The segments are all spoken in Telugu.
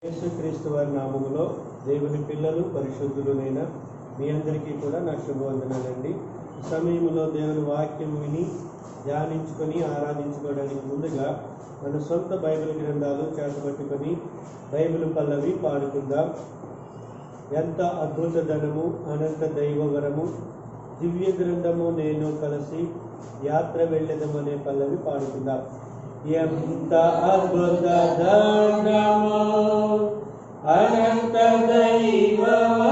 యేసుక్రీస్తు వారి నామములో దేవుని పిల్లలు పరిశుద్ధులైన మీ అందరికీ కూడా నా శుభవందనాలండి. ఈ సమయంలో దేవుని వాక్యం విని ధ్యానించుకొని ఆరాధించుకోవడానికి ముందుగా మన సొంత బైబిల్ గ్రంథాలు చేతబట్టుకొని బైబిల్ పల్లవి పాడుకుందాం. ఎంత అద్భుత ధనము అనంత దైవవరము దివ్య గ్రంథము నేను కలిసి యాత్ర వెళ్ళదమనే పల్లవి పాడుకుందాం. ఎంత అద్భుత ధనము అనంత దైవవరము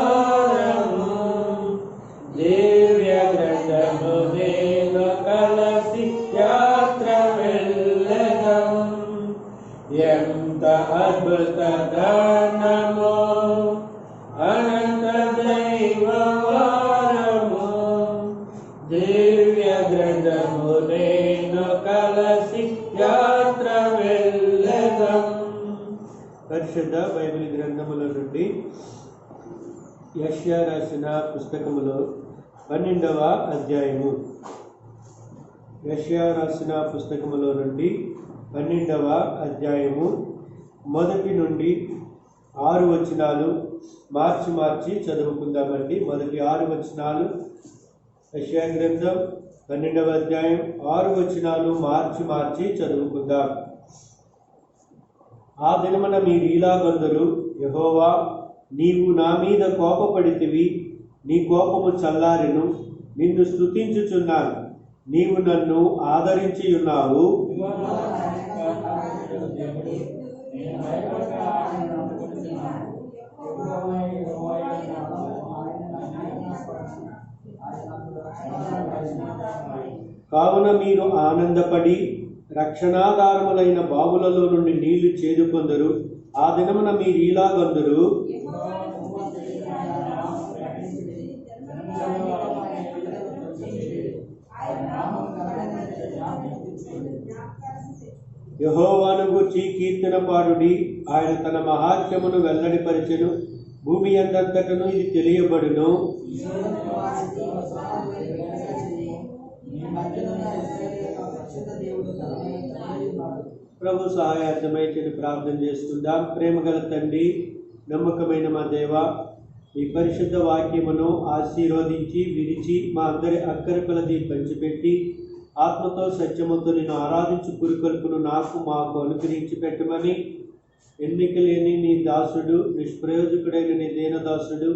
దివ్య గ్రంథము నేను కలిసి యాత్ర వెళ్ళదము. ఎంత అద్భుత ధనము అనంత దైవవరము దివ్య గ్రంథము నేను కలిసి యాత్ర వెళ్ళదం. పరిశుద్ధ బైబిల్ గ్రంథముల నుండి యెషయా రాసిన పుస్తకములో 12వ అధ్యాయము. యెషయా రాసిన పుస్తకములో నుండి 12వ అధ్యాయము 1 నుండి 6 వచనాలు మార్చి చదువుకుందామండి. మొదటి 6 వచనాలు యెషయా గ్రంథం 12వ అధ్యాయం 6 వచనాలు మార్చి చదువుకుందాం. ఆ దినమున మీరు ఇలాగందరు, యెహోవా నీవు నా మీద కోపపడితివి, నీ కోపము చల్లారెను, నిన్ను స్తుతించుచున్నాను, నీవు నన్ను ఆదరించి ఉన్నావు. కావున మీరు ఆనందపడి రక్షణాధారములైన బావులలో నుండి నీళ్లు చేదుకొందరు. ఆ దినమున మీరు ఇలాగందరు, యెహోవాను గూర్చి కీర్తన పాడుడి, ఆయన తన మహాత్మ్యమును వెల్లడిపరిచెను, భూమి అంతటను ఇది తెలియబడును. ప్రభు సహాయార్థమై ప్రార్థన చేస్తుందాం. ప్రేమగల తండ్రి, నమ్మకమైన మా దేవ, ఈ పరిశుద్ధ వాక్యమును ఆశీర్వదించి విరిచి మా అందరి అక్కర కొలది పంచిపెట్టి ఆత్మతో సత్యముతో నేను ఆరాధించు పురికొల్పును నాకు మాకు అనుగ్రహించి పెట్టమని ఎన్నిక లేని నీ దాసుడు, నిష్ప్రయోజకుడైన నీ దీనదాసుడు,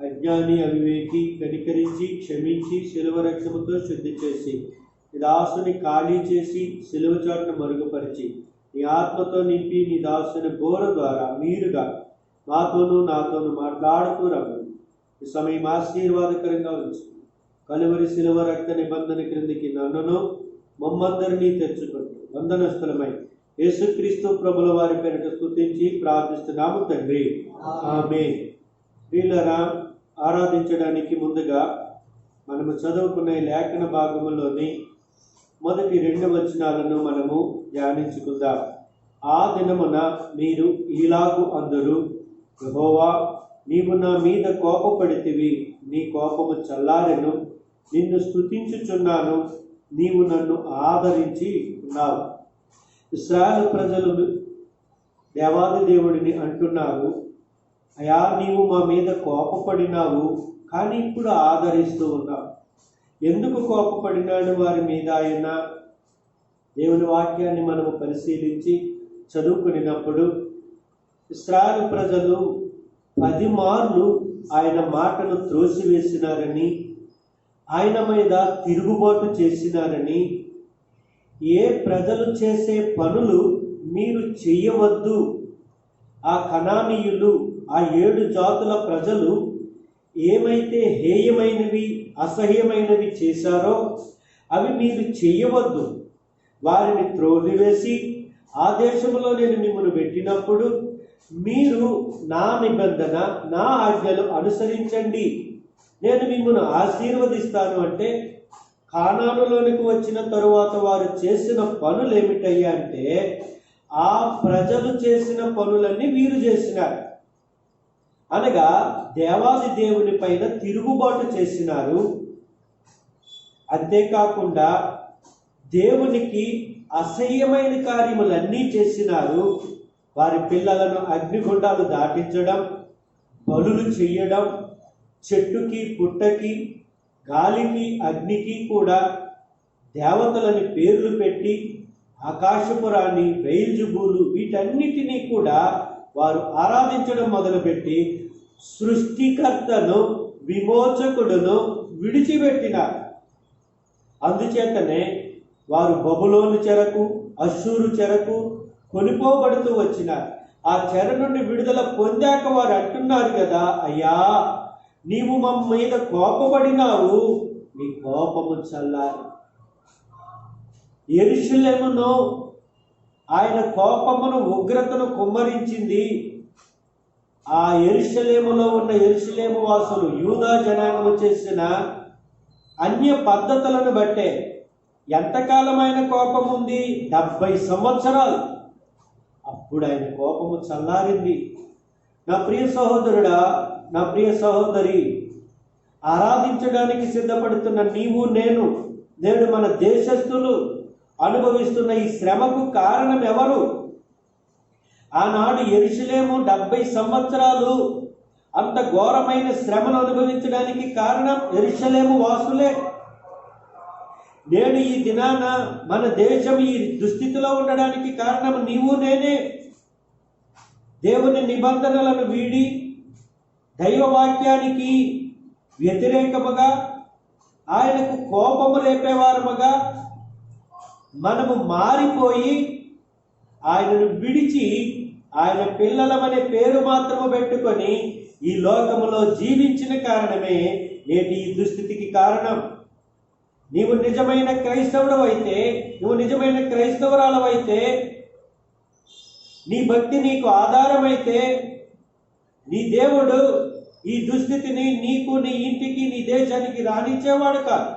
అజ్ఞాని అవివేకి కనికరించి క్షమించి శిలువ రక్తముతో శుద్ధి చేసి నీ దాసుని ఖాళీ చేసి శిలువ చాటును మరుగుపరిచి నీ ఆత్మతో నింపి నీ దాసుని బోర ద్వారా మీరుగా మాతోనూ నాతోనూ మాట్లాడుతూ రమ్మని ఈ సమయం ఆశీర్వాదకరంగా ఉంచి కలువరి శిలువ రక్త నిబంధన క్రిందికి నన్నును మమ్మందరినీ తెచ్చుకుంటూ వందనస్థలమై యేసుక్రీస్తు ప్రభుల వారి పేరిట స్తుతించి ప్రార్థిస్తున్నాము తండ్రి, ఆమేన్. వీళ్ళరా ఆరాధించడానికి ముందుగా మనము చదువుకున్న లేఖన భాగములోని మొదటి 2 వచనాలను మనము ధ్యానించుకుందాం. ఆ దినమున మీరు ఈలాగు అందరు, యెహోవా నీవు నా మీద కోపపడితివి, నీ కోపము చల్లారెను, నిన్ను స్తుతించుచున్నాను, నీవు నన్ను ఆదరించి ఉన్నావు. ఇశ్రాయేలు ప్రజలు దేవాది దేవుడిని అంటున్నారు, అయా నీవు మా మీద కోపపడినావు, కానీ ఇప్పుడు ఆదరిస్తూ ఉన్నావు. ఎందుకు కోపపడినాడు వారి మీద ఆయన? దేవుని వాక్యాన్ని మనము పరిశీలించి చదువుకున్నప్పుడు ఇశ్రాయేలు ప్రజలు 10 మార్లు ఆయన మాటను త్రోసివేసినారని, ఆయన మీద తిరుగుబాటు చేసినారని, ఏ ప్రజలు చేసే పనులు మీరు చెయ్యవద్దు, ఆ కనానీయులు ఆ 7 జాతుల ప్రజలు ఏమైతే హేయమైనవి అసహ్యమైనవి చేశారో అవి మీరు చెయ్యవద్దు, వారిని త్రోలివేసి ఆ దేశంలో నేను మిమ్మల్ని పెట్టినప్పుడు మీరు నా నిబంధన నా ఆజ్ఞలు అనుసరించండి, నేను మిమ్మల్ని ఆశీర్వదిస్తాను అంటే కానానులోనికి వచ్చిన తరువాత వారు చేసిన పనులు ఏమిటయ్యా అంటే ఆ ప్రజలు చేసిన పనులన్నీ వీరు చేసినారు. అనగా దేవాది దేవుని పైన తిరుగుబాటు చేసినారు. అంతేకాకుండా దేవునికి అసహ్యమైన కార్యములన్నీ చేసినారు. వారి పిల్లలను అగ్నిగుండాలు దాటించడం, బలులు చెయ్యడం, చెట్టుకి పుట్టకి గాలికి అగ్నికి కూడా దేవతలని పేర్లు పెట్టి ఆకాశపురాన్ని బెయల్జెబూలు వీటన్నిటినీ కూడా వారు ఆరాధించడం మొదలుపెట్టి సృష్టికర్తను విమోచకుడును విడిచిపెట్టినారు. అందుచేతనే వారు బబులోను చెరకు అష్షూరు చెరకు కొనిపోబడుతూ వచ్చినారు. ఆ చెర నుండి విడుదల పొందాక వారు అంటున్నారు కదా, అయ్యా నీవు మా మీద కోపపడినావు, నీ కోపము చల్లారి. యెరూషలేమును ఆయన కోపమును ఉగ్రతను కుమ్మరించింది. ఆ యెరూషలేములో ఉన్న యెరూషలేము వాసులు యూదా జనాంగము చేసిన అన్య పద్ధతులను బట్టే. ఎంతకాలమైన కోపం ఉంది? 70 సంవత్సరాలు. అప్పుడు ఆయన కోపము చల్లారింది. నా ప్రియ సహోదరుడా, నా ప్రియ సహోదరి, ఆరాధించడానికి సిద్ధపడుతున్న నీవు నేను నేడు మన దేశస్థులు అనుభవిస్తున్న ఈ శ్రమకు కారణం ఎవరు? ఆనాడు యెరూషలేము 70 సంవత్సరాలు అంత ఘోరమైన శ్రమను అనుభవించడానికి కారణం యెరూషలేము వాసులే. నేడు ఈ దినాన మన దేశం ఈ దుస్థితిలో ఉండడానికి కారణం నీవు నేనే. దేవుని నిబంధనలను వీడి దైవవాక్యానికి వ్యతిరేకముగా ఆయనకు కోపము రేపేవారముగా మనము మారిపోయి ఆయనను విడిచి ఆయన పిల్లలమనే పేరు మాత్రము పెట్టుకొని ఈ లోకములో జీవించిన కారణమే నేటి ఈ దుస్థితికి కారణం. నీవు నిజమైన క్రైస్తవుడవైతే, నువ్వు నిజమైన క్రైస్తవురాలవైతే, నీ భక్తి నీకు ఆధారమైతే, నీ దేవుడు ఈ దుస్థితిని నీకు, నీ ఇంటికి, నీ దేశానికి రానిచ్చేవాడు కాదు.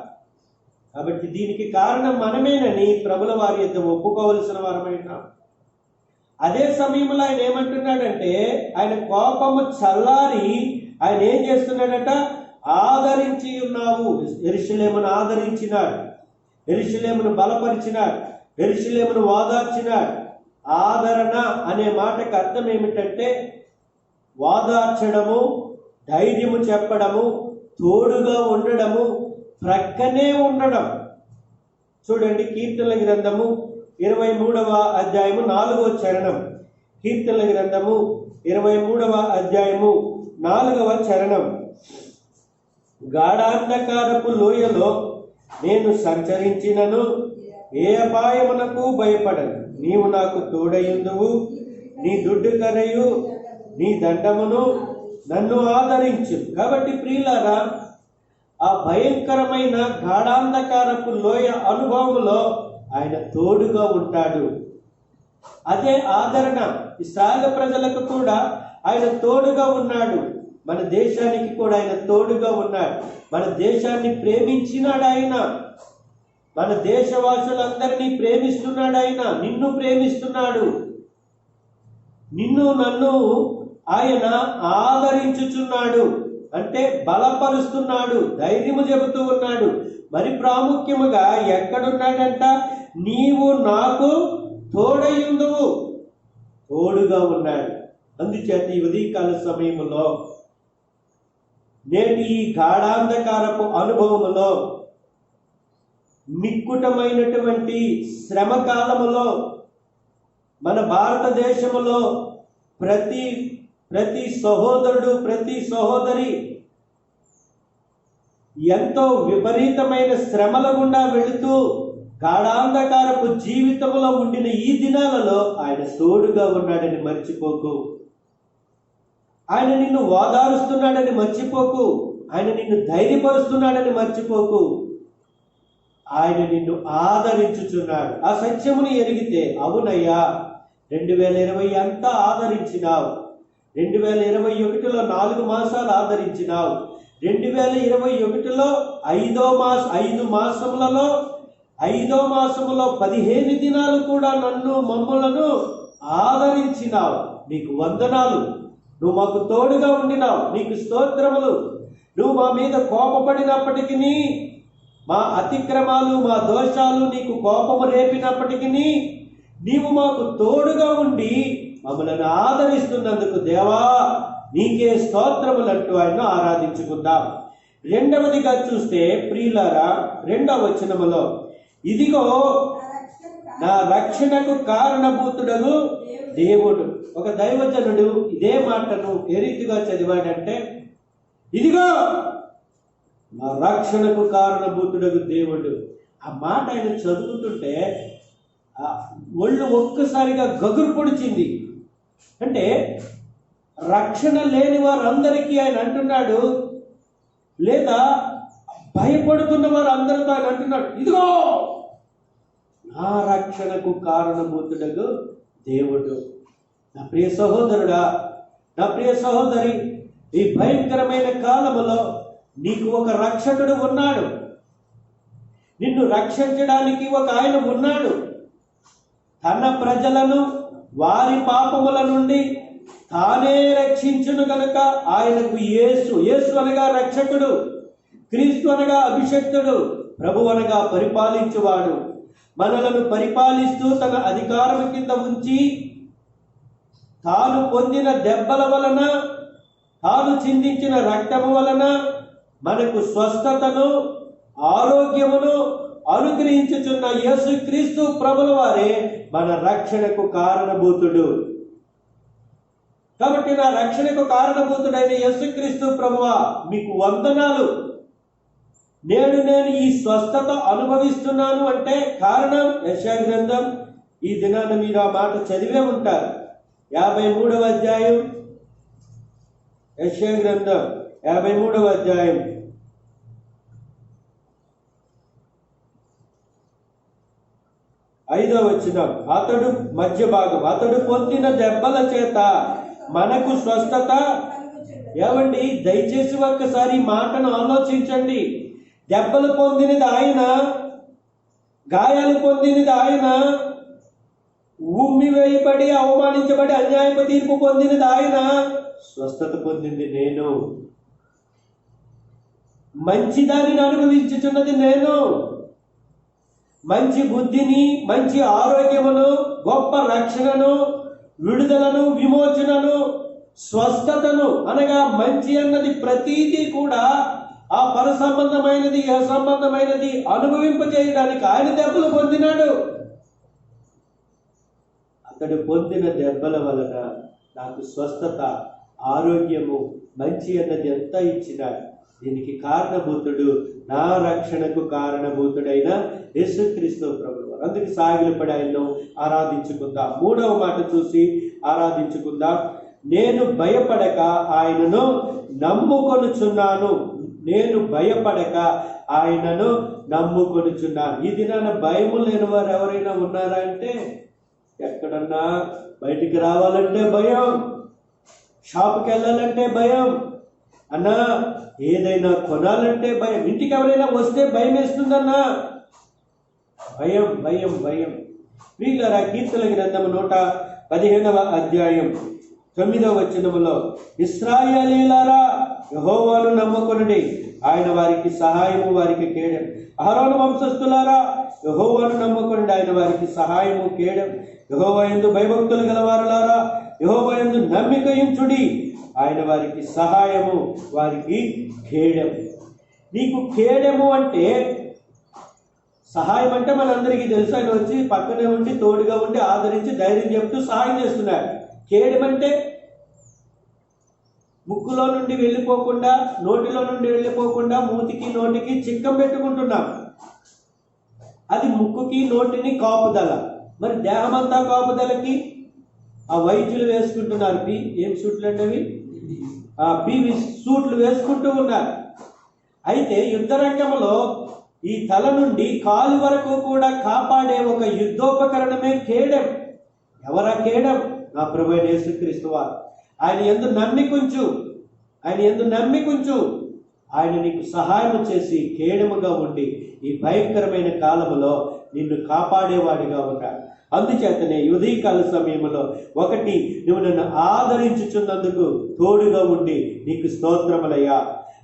కాబట్టి దీనికి కారణం మనమేనని ప్రభుల వారి యొద్ద ఒప్పుకోవలసిన వారమైనా. అదే సమయంలో ఆయన ఏమంటున్నాడంటే, ఆయన కోపము చల్లారి ఆయన ఏం చేస్తున్నాడట? ఆదరించి ఉన్నావు. యెరూషలేమును ఆదరించినాడు, యెరూషలేమును బలపరిచినాడు, యెరూషలేమును ఓదార్చినాడు. ఆదరణ అనే మాటకు అర్థం ఏమిటంటే ఓదార్చడము, ధైర్యము చెప్పడము, తోడుగా ఉండడము, ప్రక్కనే ఉండడం. చూడండి, కీర్తనల గ్రంథము 23వ అధ్యాయము 4వ చరణం. కీర్తనల గ్రంథము 23వ అధ్యాయము 4వ చరణం. గాఢాంధకారపు లోయలో నేను సంచరించినను ఏ అపాయమునకు భయపడను. నీవు నాకు తోడయుందువు, నీ దుడ్డు కరయు నీ దండమును నన్ను ఆదరించు. కాబట్టి ప్రియులారా, ఆ భయంకరమైన గాఢాంధకారపు లోయ అనుభవంలో ఆయన తోడుగా ఉంటాడు. అదే ఆదరణ. ఇశ్రాయేలు ప్రజలకు కూడా ఆయన తోడుగా ఉన్నాడు. మన దేశానికి కూడా ఆయన తోడుగా ఉన్నాడు. మన దేశాన్ని ప్రేమించినాడు ఆయన. మన దేశవాసులందరినీ ప్రేమిస్తున్నాడు ఆయన. నిన్ను ప్రేమిస్తున్నాడు. నిన్ను నన్ను ఆయన ఆదరించుచున్నాడు. అంటే బలపరుస్తున్నాడు, ధైర్యము చెబుతూ ఉన్నాడు. మరి ప్రాముఖ్యముగా ఎక్కడున్నాడంట? నీవు నాకు తోడయుందువు. తోడుగా ఉన్నాడు. అందుచేత ఈ ఉదయకాల సమయంలో నేటి ఈ గాఢాంధకారపు అనుభవములో, మిక్కుటమైనటువంటి శ్రమ కాలములో మన భారతదేశములో ప్రతి సహోదరుడు, ప్రతి సహోదరి ఎంతో విపరీతమైన శ్రమల గుండా వెళుతూ గాఢాంధకారపు జీవితంలో ఉండిన ఈ దినాలలో ఆయన తోడుగా ఉన్నాడని మర్చిపోకు. ఆయన నిన్ను ఓదారుస్తున్నాడని మర్చిపోకు. ఆయన నిన్ను ధైర్యపరుస్తున్నాడని మర్చిపోకు. ఆయన నిన్ను ఆదరించుచున్నాడు. ఆ సత్యముని ఎరిగితే, అవునయ్యా 2020 అంతా ఆదరించినావు, 2021లో 4 మాసాలు ఆదరించినావు, 2021లో 5 మాసములలో 5వ మాసములో 15 దినాలు కూడా మమ్మలను ఆదరించినావు. నీకు వందనాలు. నువ్వు మాకు తోడుగా ఉండినావు. నీకు స్తోత్రములు. నువ్వు మా మీద కోపపడినప్పటికీ, మా అతిక్రమాలు, మా దోషాలు నీకు కోపము రేపినప్పటికీ నీవు మాకు తోడుగా ఉండి మమ్మలను ఆదరిస్తున్నందుకు దేవా నీకే స్తోత్రములంటూ ఆయన ఆరాధించుకుందాం. రెండవదిగా చూస్తే ప్రియులారా, 2వ వచనములో ఇదిగో నా రక్షణకు కారణభూతుడగు దేవుడు. ఒక దైవజనుడు ఇదే మాటను ఏ రీతిగా చదివాడంటే, ఇదిగో నా రక్షణకు కారణభూతుడగు దేవుడు. ఆ మాట ఆయన చదువుతుంటే ఒళ్ళు ఒక్కసారిగా గగురు పొడిచింది. అంటే రక్షణ లేని వారందరికీ ఆయన అంటున్నాడు, లేదా భయపడుతున్న వారు అందరితో ఆయన అంటున్నాడు, ఇదిగో నా రక్షణకు కారణభూతుడగు దేవుడు. నా ప్రియ సహోదరుడా, నా ప్రియ సహోదరి, ఈ భయంకరమైన కాలములో నీకు ఒక రక్షకుడు ఉన్నాడు. నిన్ను రక్షించడానికి ఒక ఆయన ఉన్నాడు. తన ప్రజలను వారి పాపముల నుండి తానే రక్షించును గనుక ఆయనకు యేసు అనగా రక్షకుడు, క్రీస్తు అనగా అభిషక్తుడు, ప్రభు అనగా పరిపాలించువాడు. మనలను పరిపాలిస్తూ తన అధికారం కింద ఉంచి తాను పొందిన దెబ్బల వలన, తాను చిందించిన రక్తము వలన మనకు స్వస్థతను, ఆరోగ్యమును అనుగ్రహించుచున్న యేసుక్రీస్తు ప్రభుల వారే మన రక్షణకు కారణభూతుడు. కాబట్టి నా రక్షణకు కారణభూతుడైన యేసుక్రీస్తు ప్రభువా మీకు వందనాలు. నేను ఈ స్వస్థత అనుభవిస్తున్నాను అంటే కారణం యెషయా గ్రంథం. ఈ దినాన మీరు ఆ మాట చదివే ఉంటారు. 53వ అధ్యాయం, యెషయా గ్రంథం 53వ అధ్యాయం 5వ వచనం, అతడు మధ్య భాగం, అతడు పొందిన దెబ్బల చేత మనకు స్వస్థత. ఏమండి, దయచేసి ఒక్కసారి మాటను ఆలోచించండి. దెబ్బలు పొందినది ఆయన, గాయాలు పొందినది ఆయన, ఉమ్మి వేయబడి అవమానించబడి అన్యాయపు తీర్పు పొందినది ఆయన, స్వస్థత పొందింది నేను. మంచి దానిని అనుభవించుచున్నది నేను. మంచి బుద్ధిని, మంచి ఆరోగ్యమును, గొప్ప రక్షణను, విడుదలను, విమోచనను, స్వస్థతను అనగా మంచి అన్నది ప్రతీదీ కూడా ఆ పర సంబంధమైనది, సంబంధమైనది అనుభవింపజేయడానికి ఆయన దెబ్బలు పొందినాడు. అతడు పొందిన దెబ్బల వలన నాకు స్వస్థత, ఆరోగ్యము, మంచి అన్నది ఎంత ఇచ్చినాడు. దీనికి కారణభూతుడు నా రక్షణకు కారణభూతుడైన యేసుక్రీస్తు ప్రభువు. అందుకు సాగిలపడి ఆయన్ను ఆరాధించుకుందాం. 3వ మాట చూసి ఆరాధించుకుందాం. నేను భయపడక ఆయనను నమ్ముకొనుచున్నాను. నేను భయపడక ఆయనను నమ్ముకొనుచున్నాను. ఈ దినాన భయము లేని వారు ఎవరైనా ఉన్నారా అంటే, ఎక్కడన్నా బయటికి రావాలంటే భయం, షాప్కి వెళ్ళాలంటే భయం, అన్నా ఏదైనా కొనాలంటే భయం, ఇంటికి ఎవరైనా వస్తే భయం వేస్తుందన్నా, భయం భయం భయం. ప్రియులారా, కీర్తనల గ్రంథం 115వ అధ్యాయం 9వ వచనములో, ఇశ్రాయేలీయులారా యెహోవాను నమ్ముకొనుడి, ఆయన వారికి సహాయము, వారికి కేడెం. అహరోను వంశస్థులారా యెహోవాను నమ్ముకొనుడి, ఆయన వారికి సహాయము, కేడెం. యెహోవా యందు భయభక్తులు గలవారులారా యెహోవా యందు నమ్మిక ఉంచుడి, ఆయన వారికి సహాయము, వారికి కేడెం. నీకు కేడెము అంటే, సహాయం అంటే మనందరికీ తెలుసు. ఆయన వచ్చి పక్కనే ఉండి, తోడుగా ఉండి, ఆదరించి, ధైర్యం చెప్తూ సహాయం చేస్తున్నాడు. కేడెమంటే ముక్కులో నుండి వెళ్ళిపోకుండా, నోటిలో నుండి వెళ్ళిపోకుండా మూతికి నోటికి చిక్కం పెట్టుకుంటున్నాం. అది ముక్కుకి నోటిని కాపుదల. మరి దేహమంతా కాపుదలకి ఆ వైద్యులు వేసుకుంటున్నారు ఏం సూట్లు అంటే అవి పీవి సూట్లు వేసుకుంటూ ఉన్నారు. అయితే యుద్ధరంగంలో ఈ తల నుండి కాలు వరకు కూడా కాపాడే ఒక యుద్ధోపకరణమే కేడెం. ఎవరా కేడెం? నా ప్రభువైన యేసుక్రీస్తు వారు. ఆయన యందు నమ్మికుంచు, ఆయన యందు నమ్మికుంచు. ఆయన నీకు సహాయం చేసి కేడముగా ఉండి ఈ భయంకరమైన కాలములో నిన్ను కాపాడేవాడిగా ఉన్నాడు. అందుచేతనే ఉదయకాల సమయంలో ఒకటి, నువ్వు నన్ను ఆదరించుచున్నందుకు తోడుగా ఉండి నీకు స్తోత్రములయ్యా.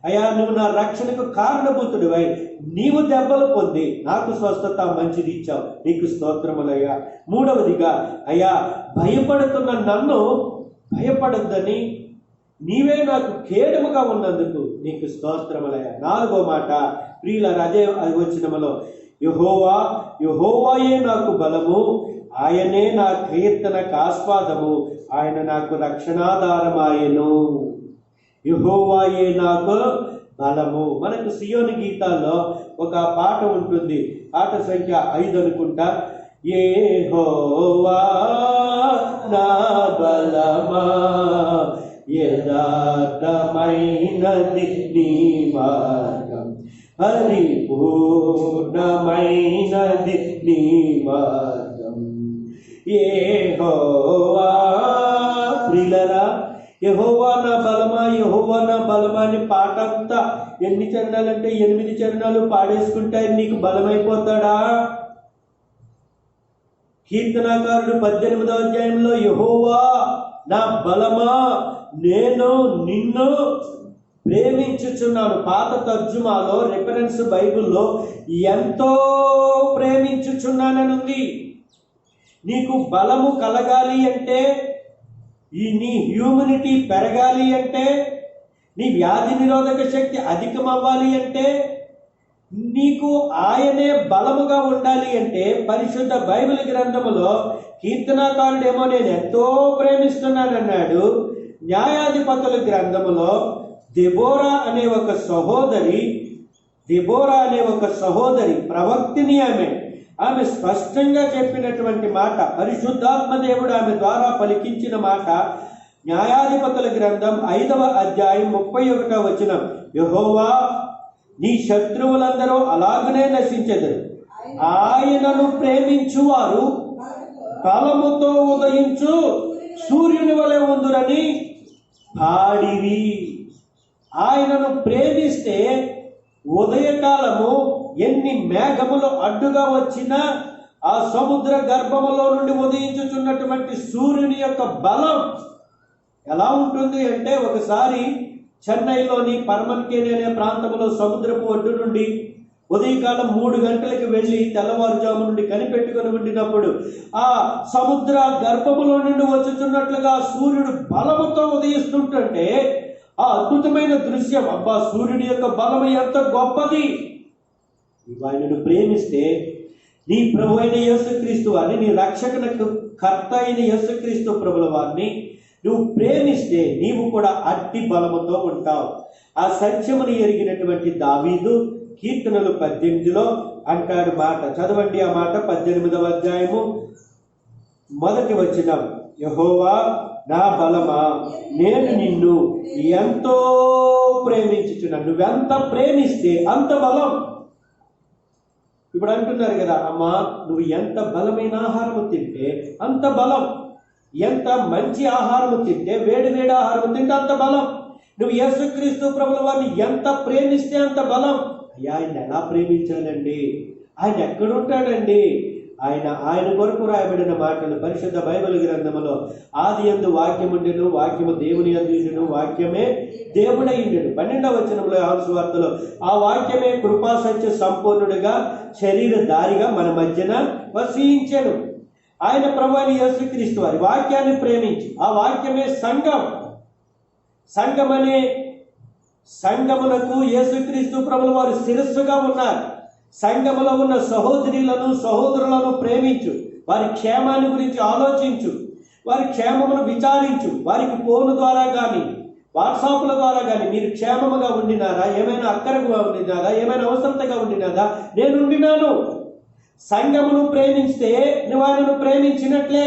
అయ్యా నువ్వు నా రక్షణకు కారణభూతుడివై నీవు దెబ్బలు పొంది నాకు స్వస్థత మంచిది ఇచ్చావు, నీకు స్తోత్రములయ్యా. మూడవదిగా అయ్యా భయపడుతున్న నన్ను భయపడొద్దని నీవే నాకు కేడముగా ఉన్నందుకు నీకు స్తోత్రములయ్యా. నాలుగో మాట ప్రియుల అదే వచనములో యెహోవా యెహోవాయే నాకు బలము, ఆయనే నా కీర్తనకు ఆస్పాదము, ఆయన నాకు రక్షణాధారమాయెను. యెహోవాయే నాకు బలము. మనకు సియోను గీతాల్లో ఒక పాట ఉంటుంది, పాట సంఖ్య 5 అనుకుంటా. యెహోవా నా బలమా, యథార్థమైనది నీ మార్గం, పరిపూర్ణమైనది నీ మార్గం. యెహోవా ప్రియులారా, యెహోవా నా బలమా, యెహోవా నా బలమా అని పాట అంతా ఎన్ని చరణాలంటే 8 చరణాలు పాడేసుకుంటే నీకు బలమైపోతాడా? కీర్తనాకారుడు 18వ అధ్యాయంలో యెహోవా నా బలమా నేను నిన్ను ప్రేమించుచున్నాను. పాత తర్జుమాలో రిఫరెన్స్ బైబిల్లో ఎంతో ప్రేమించుచున్నానని ఉంది. నీకు బలము కలగాలి అంటే, నీ హ్యూమినిటీ పెరగాలి అంటే, నీ వ్యాధి నిరోధక శక్తి అధికమవ్వాలి అంటే, నీకు ఆయనే బలముగా ఉండాలి అంటే పరిశుద్ధ బైబిల్ గ్రంథములో కీర్తనాకారుడేమో నేను ఎంతో ప్రేమిస్తున్నానన్నాడు. న్యాయాధిపతుల గ్రంథములో దెబోరా అనే ఒక సహోదరి ప్రవక్తిని ఆమె స్పష్టంగా చెప్పినటువంటి మాట, పరిశుద్ధాత్మ దేవుడు ఆమె ద్వారా పలికించిన మాట. న్యాయాధిపతుల గ్రంథం 5వ అధ్యాయం 31వ వచనం, యెహోవా నీ శత్రువులందరూ అలాగనే నశించెదరు, ఆయనను ప్రేమించువారు బలముతో ఉదయించు సూర్యుని వలె ఉందురని పాడిరి. ఆయనను ప్రేమిస్తే ఉదయకాలము ఎన్ని మేఘములు అడ్డుగా వచ్చినా ఆ సముద్ర గర్భములో నుండి ఉదయించుచున్నటువంటి సూర్యుని యొక్క బలం ఎలా ఉంటుంది అంటే, ఒకసారి చెన్నైలోని పరమన్కేని అనే ప్రాంతంలో సముద్రపు ఒడ్డు నుండి ఉదయకాలం 3 గంటలకు వెళ్ళి తెల్లవారుజాము నుండి కనిపెట్టుకుని ఉండినప్పుడు ఆ సముద్ర గర్భములో నుండి వచ్చుచున్నట్లుగా సూర్యుడు బలముతో ఉదయిస్తుంటే ఆ అద్భుతమైన దృశ్యం, అబ్బా సూర్యుడి యొక్క బలము ఎంత గొప్పది. ఆయనను ప్రేమిస్తే నీ ప్రభు అయిన యేసుక్రీస్తు వారిని, నీ రక్షకునకు కర్త అయిన యేసుక్రీస్తు ప్రభుల వారిని నువ్వు ప్రేమిస్తే నీవు కూడా అట్టి బలముతో ఉంటావు. ఆ సత్యమును ఎరిగినటువంటి దావీదు కీర్తనలు 18లో అంటాడు మాట. చదవండి ఆ మాట. 18వ అధ్యాయము 1వ వచనం, యెహోవా నా బలమా నేను నిన్ను ఎంతో ప్రేమించుచున్నాను. నువ్వెంత ప్రేమిస్తే అంత బలం. ఇప్పుడు అంటున్నారు కదా, అమ్మా నువ్వు ఎంత బలమైన ఆహారము తింటే అంత బలం, ఎంత మంచి ఆహారము తింటే, వేడి వేడి ఆహారము తింటే అంత బలం. నువ్వు యేసుక్రీస్తు ప్రభుల వారిని ఎంత ప్రేమిస్తే అంత బలం. అయ్యా ఆయన ఎలా ప్రేమించాలండి? ఆయన ఎక్కడుంటాడండి? ఆయన కొరకు రాయబడిన మాటలు పరిశుద్ధ బైబిల్ గ్రంథములో ఆదియందు వాక్యం ఉండెను, వాక్యము దేవుని యందు ఉండెను, వాక్యమే దేవుడై ఉండెను. 12వ వచనంలో యోహాను సువార్తలో ఆ వాక్యమే కృపా సత్య సంపూర్ణుడిగా శరీరధారిగా మన మధ్యన వసించెను. ఆయన ప్రభువైన యేసుక్రీస్తు వారి వాక్యాన్ని ప్రేమించి, ఆ వాక్యమే సంఘం. సంఘములకు యేసుక్రీస్తు ప్రభుల వారు శిరస్సుగా ఉన్నారు. సంఘములో ఉన్న సహోదరులను సహోదరులను ప్రేమించు, వారి క్షేమాన్ని గురించి ఆలోచించు, వారి క్షేమమును విచారించు. వారికి ఫోన్ ద్వారా కానీ వాట్సాప్ల ద్వారా కానీ మీరు క్షేమముగా ఉండినారా, ఏమైనా అక్కరగా ఉండినారా, ఏమైనా అవసరతగా ఉండినారా, నేను ఉండినాను. సంఘమును ప్రేమిస్తే నువ్వు ఆయనను ప్రేమించినట్లే,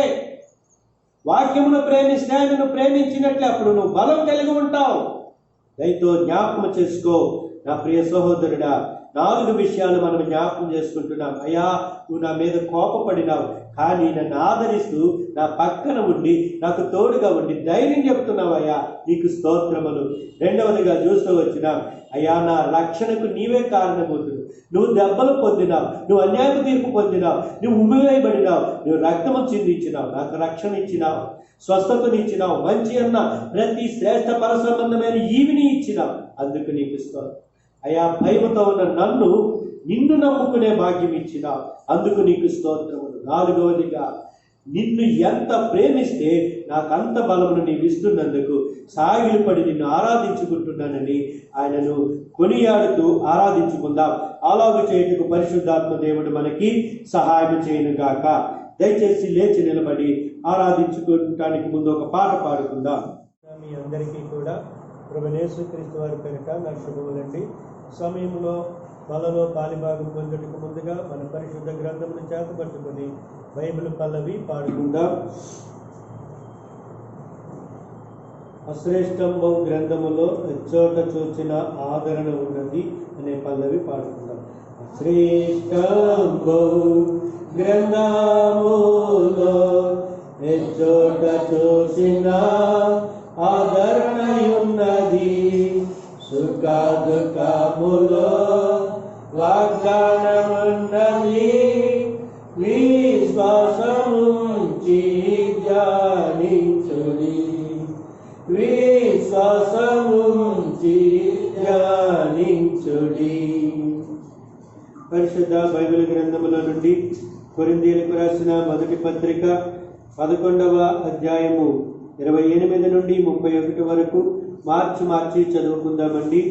వాక్యమును ప్రేమిస్తే ఆయనను ప్రేమించినట్లే. అప్పుడు నువ్వు బలం కలిగి ఉంటావు. దయతో జ్ఞాపకం చేసుకో నా ప్రియ సహోదరుడా. 4 విషయాలు మనం జ్ఞాపకం చేసుకుంటున్నాం. అయ్యా నువ్వు నా మీద కోపపడినావు, కానీ నన్ను ఆదరిస్తూ నా పక్కన ఉండి నాకు తోడుగా ఉండి ధైర్యం చెప్తున్నావు. అయ్యా నీకు స్తోత్రములు. రెండవదిగా చూస్తూ వచ్చినాం, అయ్యా నా రక్షణకు నీవే కారణమవుతుంది. నువ్వు దెబ్బలు పొందినావు, నువ్వు అన్యాయ తీర్పు పొందినావు, నువ్వు ఉమ్మివేయబడినావు, నువ్వు రక్తము చిందించినావు, నాకు రక్షణ ఇచ్చినావు. స్వస్థతనిచ్చినావు, మంచి అన్న ప్రతి శ్రేష్ఠ పర సంబంధమైన ఈవిని ఇచ్చినావు. అందుకు నీకు స్తోత్రం అయా. భయముతో ఉన్న నిన్ను నమ్ముకునే భాగ్యం ఇచ్చినావు. అందుకు నీకు స్తోత్రములు. 4వదిగా, నిన్ను ఎంత ప్రేమిస్తే నాకంత బలమును నీవు ఇస్తున్నందుకు సాగిలపడి నిన్ను ఆరాధించుకుంటున్నానని ఆయనను కొనియాడుతూ ఆరాధించుకుందాం. అలాగ చేయుటకు పరిశుద్ధాత్మ దేవుడు మనకి సహాయం చేయనుగాక. దయచేసి లేచి నిలబడి ఆరాధించుకోవటానికి ముందు ఒక పాట పాడుకుందాం. మీ అందరికీ కూడా ప్రభువైన యేసుక్రీస్తు వారి పేరిట నా శుభములండి. సమయంలో బలలో పాలిభాగం పొందుటకు ముందుగా మన పరిశుద్ధ గ్రంథమును చేతపట్టుకుని బైబిల్ పల్లవి పాడుకుందాం. అశ్రేష్టంబౌ గ్రంథములో ఎచ్చోట చూచిన ఆదరణ ఉన్నది అనే పల్లవి పాడుకుందాం. అశ్రేష్టంబౌ గ్రంథములో ఎచ్చోట చూసిన ఆదరణ ఉన్నది, సుఖ దుఃఖములో వాగ్దానమున్నది, విశ్వాసముంచి ధ్యానించుడి, విశ్వాసముంచి ధ్యానించుడి. పరిశుద్ధ బైబిల్ గ్రంథముల నుండి కొరింథీయులకు రాసిన మొదటి పత్రిక 11వ అధ్యాయము 28 నుండి 31 వరకు మార్చి చదువుకుందామండి.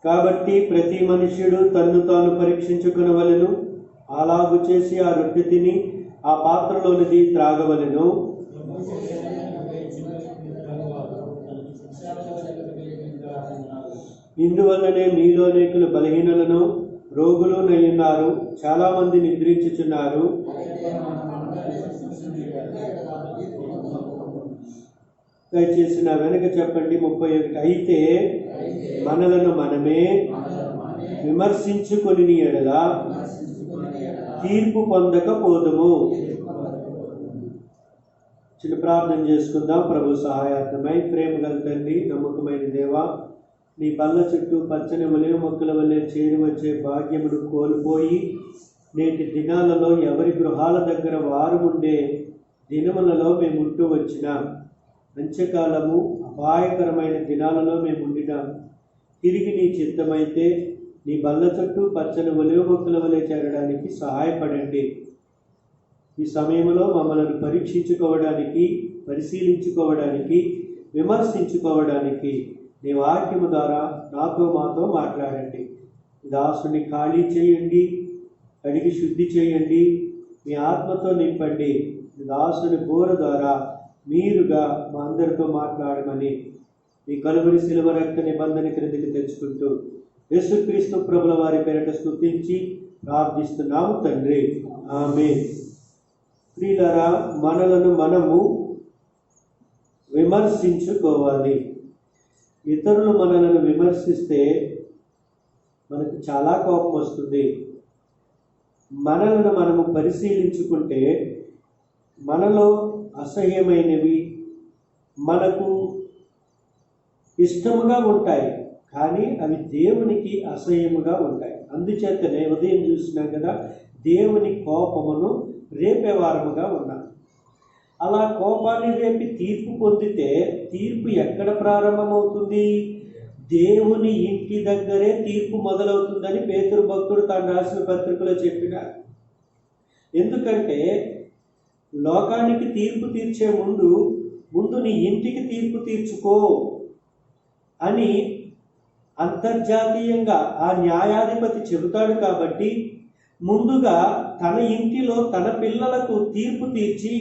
కాబట్టి ప్రతి మనుష్యుడు తన్ను తాను పరీక్షించుకొనవలెను, అలాగు చేసి ఆ రొట్టె తిని ఆ పాత్రలోనిది త్రాగవలెను. ఇందువల్లనే మీలో అనేకులు బలహీనులను రోగులు నయ్యున్నారు, చాలా మంది నిద్రించుచున్నారు. దయచేసి నా వెనక చెప్పండి. 31. అయితే మనలను మనమే విమర్శించుకొని ఎడల తీర్పు పొందకపోదుము. చిన్న ప్రార్థన చేసుకుందాం. ప్రభు సహాయార్థమై. ప్రేమ గల తండ్రి, నమ్మకమైన దేవా, నీ బల్ల చుట్టూ పచ్చని వలె మొక్కల వలె చేరి వచ్చే భాగ్యమును కోల్పోయి నేటి దినాలలో ఎవరి గృహాల దగ్గర వారు ఉండే దినములలో మేము ఉంటూ వచ్చినాం. అంత్యకాలము అపాయకరమైన దినాలలో మేము ఉండినాం. తిరిగి నీ చిత్తమైతే నీ బల్ల చుట్టూ పచ్చని ఒలివ మొక్కల వలె చేరడానికి సహాయపడండి. ఈ సమయంలో మమ్మల్ని పరీక్షించుకోవడానికి, పరిశీలించుకోవడానికి, విమర్శించుకోవడానికి నీ వాక్యము ద్వారా మాతో మాట్లాడండి. దాసుని ఖాళీ చేయండి, కడిగి శుద్ధి చేయండి, మీ ఆత్మతో నింపండి. దాసుని బోర ద్వారా మీరుగా మా అందరితో మాట్లాడమని ఈ కలువరి శిలువ రక్త నిబంధన క్రిందికి తెచ్చుకుంటూ యేసుక్రీస్తు ప్రభుల వారి పేరిట స్తుతించి ప్రార్థిస్తున్నాము తండ్రి, ఆమేన్. ప్రియులారా, మనలను మనము విమర్శించుకోవాలి. ఇతరులు మనలను విమర్శిస్తే మనకు చాలా కోపం వస్తుంది. మనలను మనము పరిశీలించుకుంటే మనలో అసహ్యమైనవి మనకు ఇష్టముగా ఉంటాయి, కానీ అవి దేవునికి అసహ్యముగా ఉంటాయి. అందుచేతనే ఉదయం చూసినాం కదా, దేవుని కోపమును రేపేవారముగా ఉన్నాం. అలా కోపాన్ని రేపి తీర్పు పొందితే తీర్పు ఎక్కడ ప్రారంభమవుతుంది? దేవుని ఇంటి దగ్గరే తీర్పు మొదలవుతుందని పేతురు భక్తుడు తాను రాసిన పత్రికలో చెప్పినారు. ఎందుకంటే లోకానికి తీర్పు తీర్చే ముందు నీ ఇంటికి తీర్పు తీర్చుకో అని అంతర్జాతీయంగా ఆ న్యాయాధిపతి చెబుతాడు. కాబట్టి ముందుగా తన ఇంటిలో తన పిల్లలకు తీర్పు తీర్చి,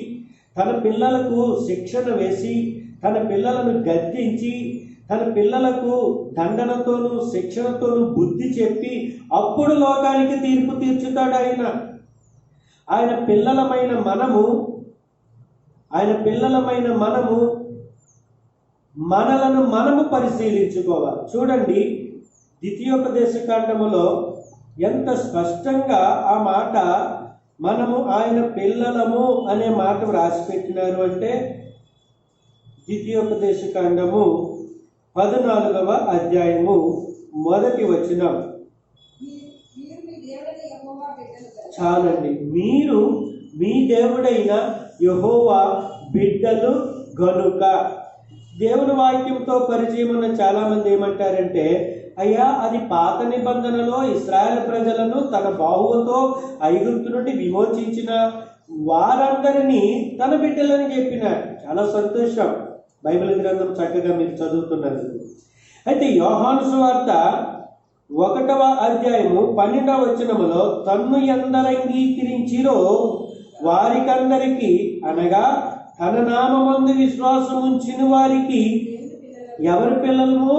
తన పిల్లలకు శిక్షణ వేసి, తన పిల్లలను గద్దించి, తన పిల్లలకు దండనతోనూ శిక్షణతోనూ బుద్ధి చెప్పి అప్పుడు లోకానికి తీర్పు తీర్చుతాడు ఆయన. ఆయన పిల్లలమైన మనము మనలను మనము పరిశీలించుకోవాలి. చూడండి, ద్వితీయోపదేశకాండములో ఎంత స్పష్టంగా ఆ మాట మనము ఆయన పిల్లలము అనే మాట రాసిపెట్టినారు అంటే, ద్వితీయోపదేశకాండము 14వ అధ్యాయము 1వ వచనం. చాలండి. మీరు మీ దేవుడైన యెహోవా బిడ్డలు గనుక. దేవుని వాక్యంతో పరిచయం ఉన్న చాలా మంది ఏమంటారంటే, అయ్యా అది పాత నిబంధనలో ఇశ్రాయేల్ ప్రజలను తన బాహువుతో ఐగుప్తు నుండి విమోచించిన వారందరినీ తన బిడ్డలని చెప్పినాడు. చాలా సంతోషం, బైబిల్ గ్రంథం చక్కగా మీరు చదువుతున్నందుకు. అయితే యోహాను సువార్త 1వ అధ్యాయము 12వ వచనములో తన్ను ఎందరు అంగీకరించిరో వారికందరికి, అనగా తన నామమందు విశ్వాసం ఉంచిన వారికి, ఎవరి పిల్లలము?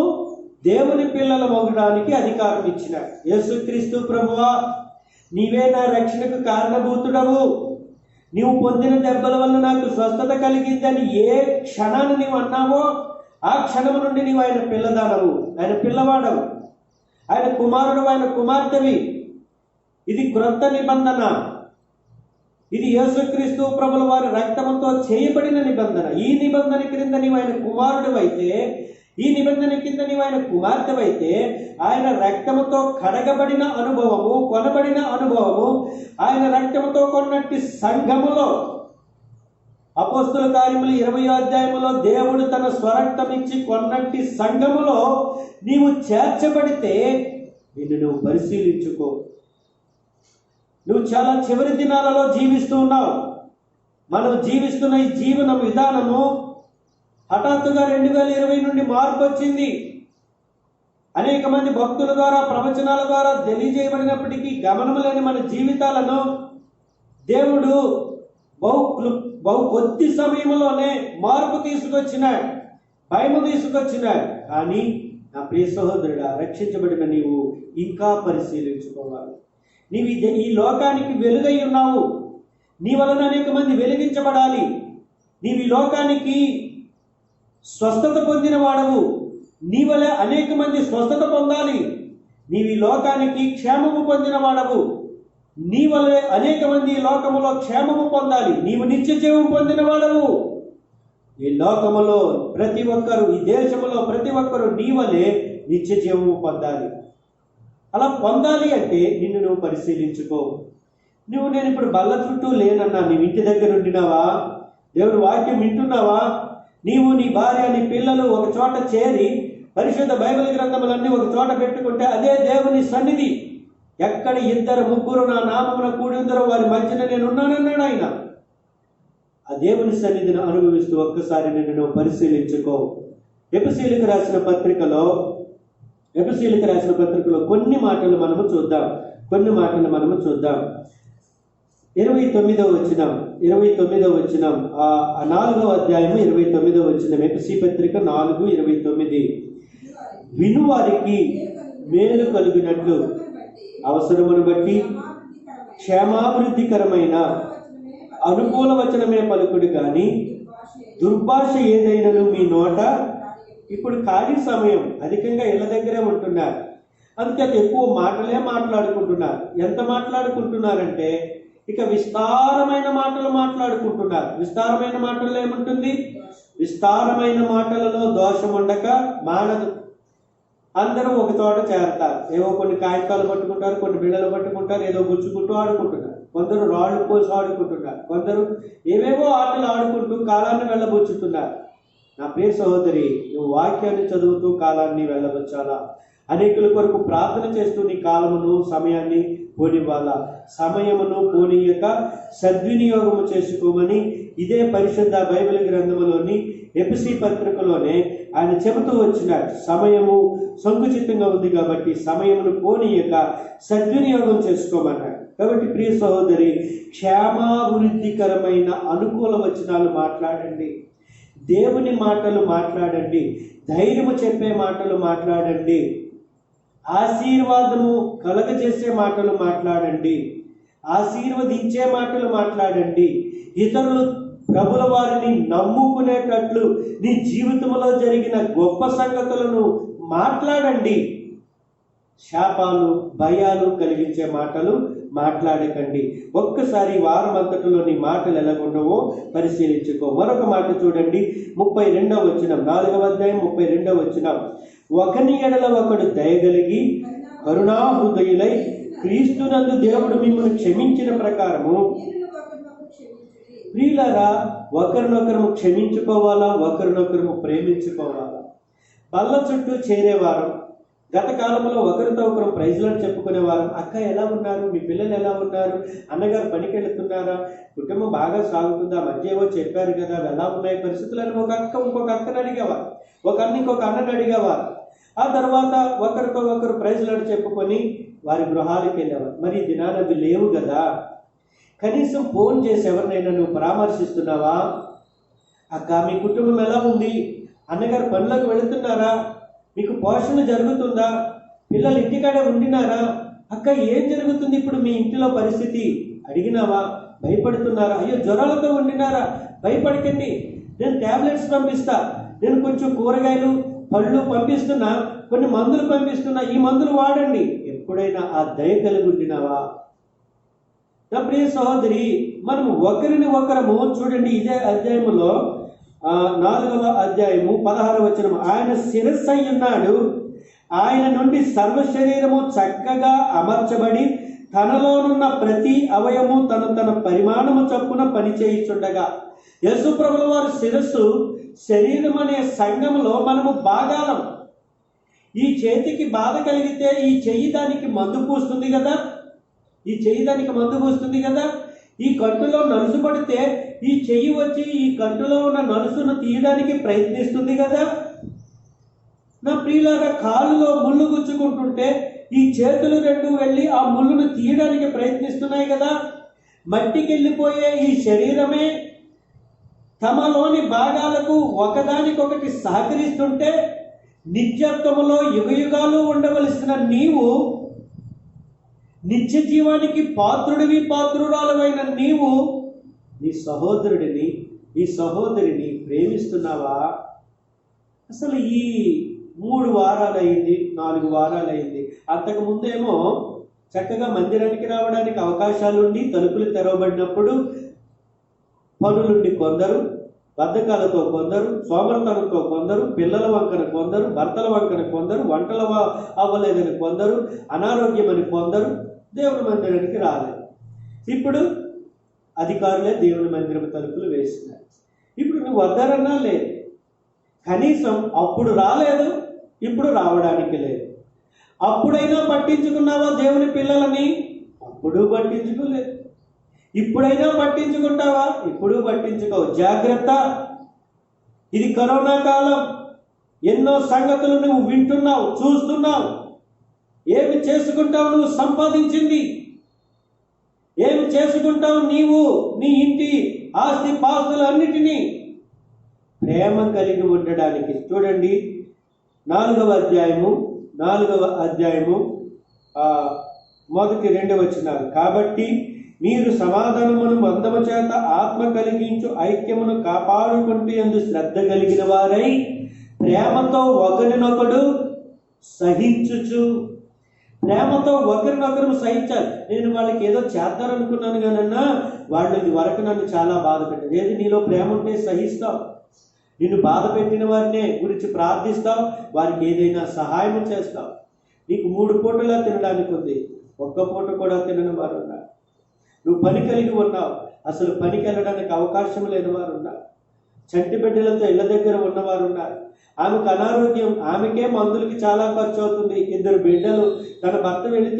దేవుని పిల్లలమవడానికి అధికారం ఇచ్చినాడు. యేసుక్రీస్తు ప్రభువా, నీవే నా రక్షణకు కారణభూతుడవు, నీవు పొందిన దెబ్బల వల్ల నాకు స్వస్థత కలిగిందని ఏ క్షణాన్ని నీవు అన్నావో ఆ క్షణము నుండి నీవు ఆయన పిల్లదానవు, ఆయన పిల్లవాడవు, ఆయన కుమారుడు, ఆయన కుమార్తెవి. ఇది క్రొత్త నిబంధన. ఇది యేసుక్రీస్తు ప్రభుల వారి రక్తముతో చేయబడిన నిబంధన. ఈ నిబంధన క్రింద నీవు ఆయన కుమారుడు అయితే, ఈ నిబంధన కింద నీవు ఆయన కుమార్తెవైతే, ఆయన రక్తముతో కడగబడిన అనుభవము, కొనబడిన అనుభవము, ఆయన రక్తముతో కొన్నట్టి సంఘములో, అపోస్తుల కార్యములు 20వ అధ్యాయములో దేవుడు తన స్వరక్తం ఇచ్చి కొన్నట్టి సంఘములో నీవు చేర్చబడితే నిన్ను నువ్వు పరిశీలించుకో. నువ్వు చాలా చివరి దినాలలో జీవిస్తూ ఉన్నావు. మనం జీవిస్తున్న ఈ జీవన విధానము హఠాత్తుగా 2020 నుండి మార్పు వచ్చింది. అనేక మంది భక్తుల ద్వారా, ప్రవచనాల ద్వారా తెలియజేయబడినప్పటికీ గమనం లేని మన జీవితాలను దేవుడు బహు కొద్ది సమయంలోనే మార్పు తీసుకొచ్చినాడు, భయము తీసుకొచ్చినాడు. కానీ నా ప్రియ సహోదరుడా, రక్షించబడిన నీవు ఇంకా పరిశీలించుకోవాలి. నీవు ఈ లోకానికి వెలుగై ఉన్నావు. నీ వలన అనేక మంది వెలిగించబడాలి. నీవు ఈ లోకానికి స్వస్థత పొందిన వాడవు. నీ వల్ల అనేక మంది స్వస్థత పొందాలి. నీవు ఈ లోకానికి క్షేమము పొందిన వాడవు. నీ వల్ల అనేక మంది ఈ లోకములో క్షేమము పొందాలి. నీవు నిత్య జీవం పొందిన వాడవు. ఈ లోకములో ప్రతి ఒక్కరు, ఈ దేశంలో ప్రతి ఒక్కరు నీ వల్లే నిత్య జీవము పొందాలి. అలా పొందాలి అంటే నిన్ను నువ్వు పరిశీలించుకో. నేను ఇప్పుడు బల్ల చుట్టూ లేనన్నా, నీవు ఇంటి దగ్గర ఉండినావా? దేవుడు వాక్యం వింటున్నావా? నీవు, నీ భార్య, నీ పిల్లలు ఒక చోట చేరి పరిశుద్ధ బైబిల్ గ్రంథములన్నీ ఒక చోట పెట్టుకుంటే అదే దేవుని సన్నిధి. ఎక్కడ 2-3 నా నామమున కూడి ఉందరో వారి మధ్యన నేను ఉన్నానన్నాడు ఆయన. ఆ దేవుని సన్నిధిని అనుభవిస్తూ ఒక్కసారి నిన్ను నువ్వు పరిశీలించుకో. ఎఫెసీయులకు రాసిన పత్రికలో కొన్ని మాటలు మనము చూద్దాం. 29వ వచనం, 4వ అధ్యాయము 29వ వచనం. ఎఫెసీ పత్రిక 4:29. వినువారికి మేలు కలుగినట్లు అవసరమును బట్టి క్షేమాభివృద్ధికరమైన అనుకూల వచనమే పలుకుడు, కానీ దుర్భాష ఏదైనను మీ నోట. ఇప్పుడు ఖాళీ సమయం, అధికంగా ఇళ్ళ దగ్గరే ఉంటున్నారు. అందుకే ఎక్కువ మాటలే మాట్లాడుకుంటున్నారు. ఎంత మాట్లాడుకుంటున్నారంటే ఇక విస్తారమైన మాటలు మాట్లాడుకుంటున్నారు. విస్తారమైన మాటల్లో ఏముంటుంది? విస్తారమైన మాటలలో దోషం ఉండక మానదు. అందరూ ఒక చోట చేరతారు. ఏవో కొన్ని కాగితాలు పట్టుకుంటారు, కొన్ని బిళ్ళలు పట్టుకుంటారు, ఏదో గుచ్చుకుంటూ ఆడుకుంటున్నారు. కొందరు రాళ్ళు పోసి ఆడుకుంటున్నారు, కొందరు ఏవేవో ఆటలు ఆడుకుంటూ కాలాన్ని వెళ్ళబుచ్చుతున్నారు. నా ప్రియ సహోదరి, నువ్వు వాక్యాన్ని చదువుతూ కాలాన్ని వెళ్ళవచ్చాలా? అనేకుల కొరకు ప్రార్థన చేస్తూ నీ కాలమును, సమయాన్ని పోనివ్వాలా? సమయమును పోనీయక సద్వినియోగము చేసుకోమని ఇదే పరిశుద్ధ బైబిల్ గ్రంథములోని ఎఫెసీ పత్రికలోనే ఆయన చెబుతూ వచ్చినాడు. సమయము సంకుచితంగా ఉంది కాబట్టి సమయమును పోనీయక సద్వినియోగం చేసుకోమన్నాడు. కాబట్టి ప్రియ సహోదరి, క్షేమాభివృద్ధికరమైన అనుకూల వచనాలు మాట్లాడండి. దేవుని మాటలు మాట్లాడండి. ధైర్యము చెప్పే మాటలు మాట్లాడండి. ఆశీర్వాదము కలగజేసే మాటలు మాట్లాడండి. ఆశీర్వదించే మాటలు మాట్లాడండి. ఇతరులు ప్రభుల వారిని నమ్ముకునేటట్లు నీ జీవితంలో జరిగిన గొప్ప సంగతులను మాట్లాడండి. శాపాలు, భయాలు కలిగించే మాటలు మాట్లాడకండి. ఒక్కసారి వారం అంతటిలో నీ మాటలు ఎలాగుండవో పరిశీలించుకో. మరొక మాట చూడండి, 32వ వచనం, 4వ అధ్యాయం 32వ వచనం. ఒకని ఎడల ఒకడు దయగలిగి కరుణా హృదయులై క్రీస్తునందు దేవుడు మిమ్మల్ని క్షమించిన ప్రకారము ప్రియులారా, ఒకరినొకరు క్షమించుకోవాలా, ఒకరినొకరు ప్రేమించుకోవాలా. బల్ల చుట్టూ చేరేవారం, గత కాలంలో ఒకరితో ఒకరు ప్రైజ్లను చెప్పుకునేవారు. అక్క ఎలా ఉన్నారు, మీ పిల్లలు ఎలా ఉన్నారు, అన్నగారు పనికి వెళుతున్నారా, కుటుంబం బాగా సాగుతుందా, మధ్య ఏవో చెప్పారు కదా, ఎలా ఉన్నాయి పరిస్థితులని ఒక అక్క ఇంకొక అక్కని అడిగేవారు, ఒక అన్న ఇంకొక అన్నని అడిగేవారు. ఆ తర్వాత ఒకరితో ఒకరు ప్రైజ్లను చెప్పుకొని వారి గృహాలకు వెళ్ళేవారు. మరి ఈ దినాన అవి లేవు కదా. కనీసం ఫోన్ చేసి ఎవరినైనా నువ్వు పరామర్శిస్తున్నావా? అక్క మీ కుటుంబం ఎలా ఉంది, అన్నగారు పనులకు వెళుతున్నారా, మీకు పోషణ జరుగుతుందా, పిల్లలు ఇంటికాడే ఉండినారా, అక్క ఏం జరుగుతుంది ఇప్పుడు మీ ఇంటిలో పరిస్థితి అడిగినావా? భయపడుతున్నారా? అయ్యో జ్వరాలతో ఉండినారా? భయపడకండి, నేను ట్యాబ్లెట్స్ పంపిస్తా, నేను కొంచెం కూరగాయలు పళ్ళు పంపిస్తున్నా, కొన్ని మందులు పంపిస్తున్నా, ఈ మందులు వాడండి. ఎప్పుడైనా ఆ దయ కలిగి ఉండినావా? నా ప్రియ సహోదరి, మనము ఒకరిని ఒకరము చూడండి, ఇదే అధ్యాయములో 4వ అధ్యాయము 16వ వచనం, ఆయన శిరస్సు అయి ఉన్నాడు, ఆయన నుండి సర్వ శరీరము చక్కగా అమర్చబడి తనలోనున్న ప్రతి అవయము తన పరిమాణము చొప్పున పనిచేయుచుండగా. యేసుప్రభుల వారి శిరస్సు, శరీరం అనే సంఘములో మనము భాగాలం. ఈ చేతికి బాధ కలిగితే ఈ చెయ్యి దానికి మందు పూస్తుంది కదా, ఈ చెయ్యి దానికి మందు పూస్తుంది కదా. ఈ కంటులో నలుసు పడితే ఈ చెయ్యి వచ్చి ఈ కంటులో ఉన్న నలుసును తీయడానికి ప్రయత్నిస్తుంది కదా. నా ప్రియులారా, కాలులో ముళ్ళు గుచ్చుకుంటుంటే ఈ చేతులు రెండు వెళ్ళి ఆ ముళ్ళును తీయడానికి ప్రయత్నిస్తున్నాయి కదా. మట్టికి వెళ్ళిపోయే ఈ శరీరమే తమలోని భాగాలకు ఒకదానికొకటి సహకరిస్తుంటే నిత్యత్వములో యుగయుగాలు ఉండవలసిన నీవు, నిత్య జీవానికి పాత్రుడివి పాత్రురాలమైన నీవు నీ సహోదరుడిని, నీ సహోదరిని ప్రేమిస్తున్నావా? అసలు ఈ 3 వారాలు అయింది, 4 వారాలు అయింది. అంతకు ముందేమో చక్కగా మందిరానికి రావడానికి అవకాశాలుండి తలుపులు తెరవబడినప్పుడు పనులుండి కొందరు, బద్ధకాలతో కొందరు, సోమరతనంతో కొందరు, పిల్లల వంకన కొందరు, భర్తల వంకన కొందరు, వంటల అవ్వలేదని కొందరు, అనారోగ్యమని కొందరు దేవుని మందిరానికి రాలేదు. ఇప్పుడు అధికారులే దేవుని మందిరం తలుపులు వేసినారు. ఇప్పుడు నువ్వు వద్దరన్నా లేదు, కనీసం అప్పుడు రాలేదు, ఇప్పుడు రావడానికి లేదు. అప్పుడైనా పట్టించుకున్నావా దేవుని పిల్లలని? అప్పుడు పట్టించుకోలేదు. ఇప్పుడైనా పట్టించుకుంటావా? ఇప్పుడు పట్టించుకో. జాగ్రత్త, ఇది కరోనా కాలం. ఎన్నో సంగతులు నువ్వు వింటున్నావు, చూస్తున్నావు. ఏమి చేసుకుంటావు నువ్వు సంపాదించింది? ఏమి చేసుకుంటావు నీవు నీ ఇంటి ఆస్తి పాస్తులన్నిటినీ? ప్రేమ కలిగి ఉండడానికి చూడండి, 4వ అధ్యాయము 1-2 వచనాలు. కాబట్టి మీరు సమాధానమును బంధము చేత ఆత్మ కలిగించు ఐక్యమును కాపాడుకుంటూ యందు శ్రద్ధ కలిగిన వారై ప్రేమతో ఒకరినొకడు సహించుచు. ప్రేమతో ఒకరినొకరు సహించాలి. నేను వాళ్ళకి ఏదో చేద్దారనుకున్నాను కానన్నా వాళ్ళు ఇది వరకు నన్ను చాలా బాధ పెట్టారు. ఏది నీలో ప్రేమ ఉంటే సహిస్తావు. నిన్ను బాధ పెట్టిన వారినే గురించి ప్రార్థిస్తావు, వారికి ఏదైనా సహాయం చేస్తావు. నీకు 3 పూటలా తినడానికి ఉంది, ఒక్క పూట కూడా తినని వారు ఉన్నారు. నువ్వు పని కలిగి ఉన్నావు, అసలు పనికి వెళ్ళడానికి అవకాశం లేని వారు ఉన్నారు. చంటి బిడ్డలతో ఇళ్ళ దగ్గర ఉన్నవారు ఉన్నారు. ఆమెకు అనారోగ్యం, ఆమెకే మందులకి చాలా ఖర్చు అవుతుంది. 2 బిడ్డలు, తన భర్త వెళ్ళి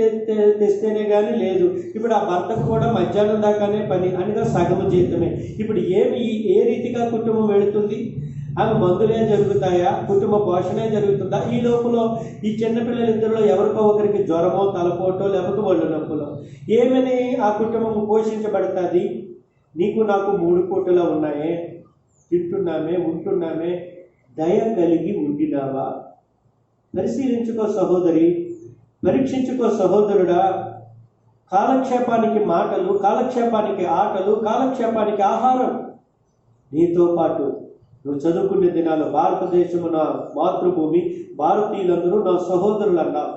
తెస్తేనే కానీ లేదు. ఇప్పుడు ఆ భర్తకు కూడా మధ్యాహ్నం దాకానే పని, అనగా సగము జీతమే. ఇప్పుడు ఏ రీతిగా కుటుంబం వెళుతుంది? ఆమె మందులే జరుగుతాయా, కుటుంబ పోషణే జరుగుతుందా? ఈ లోపల ఈ చిన్నపిల్లలిద్దరిలో ఎవరికో ఒకరికి జ్వరమో, తలపోటో, లేకపోతే ఒళ్ళు నొప్పులో ఏమని ఆ కుటుంబం పోషించబడుతుంది? నీకు నాకు 3 పూటలా ఉన్నాయే, తింటున్నామే, ఉంటున్నామే. దయ కలిగి ఉండినావా? పరిశీలించుకో సహోదరి, పరీక్షించుకో సహోదరుడా. కాలక్షేపానికి మాటలు, కాలక్షేపానికి ఆటలు, కాలక్షేపానికి ఆహారం. నీతో పాటు నువ్వు చదువుకునే దినాలు భారతదేశము నా మాతృభూమి, భారతీయులందరూ నా సహోదరులు అన్నావు.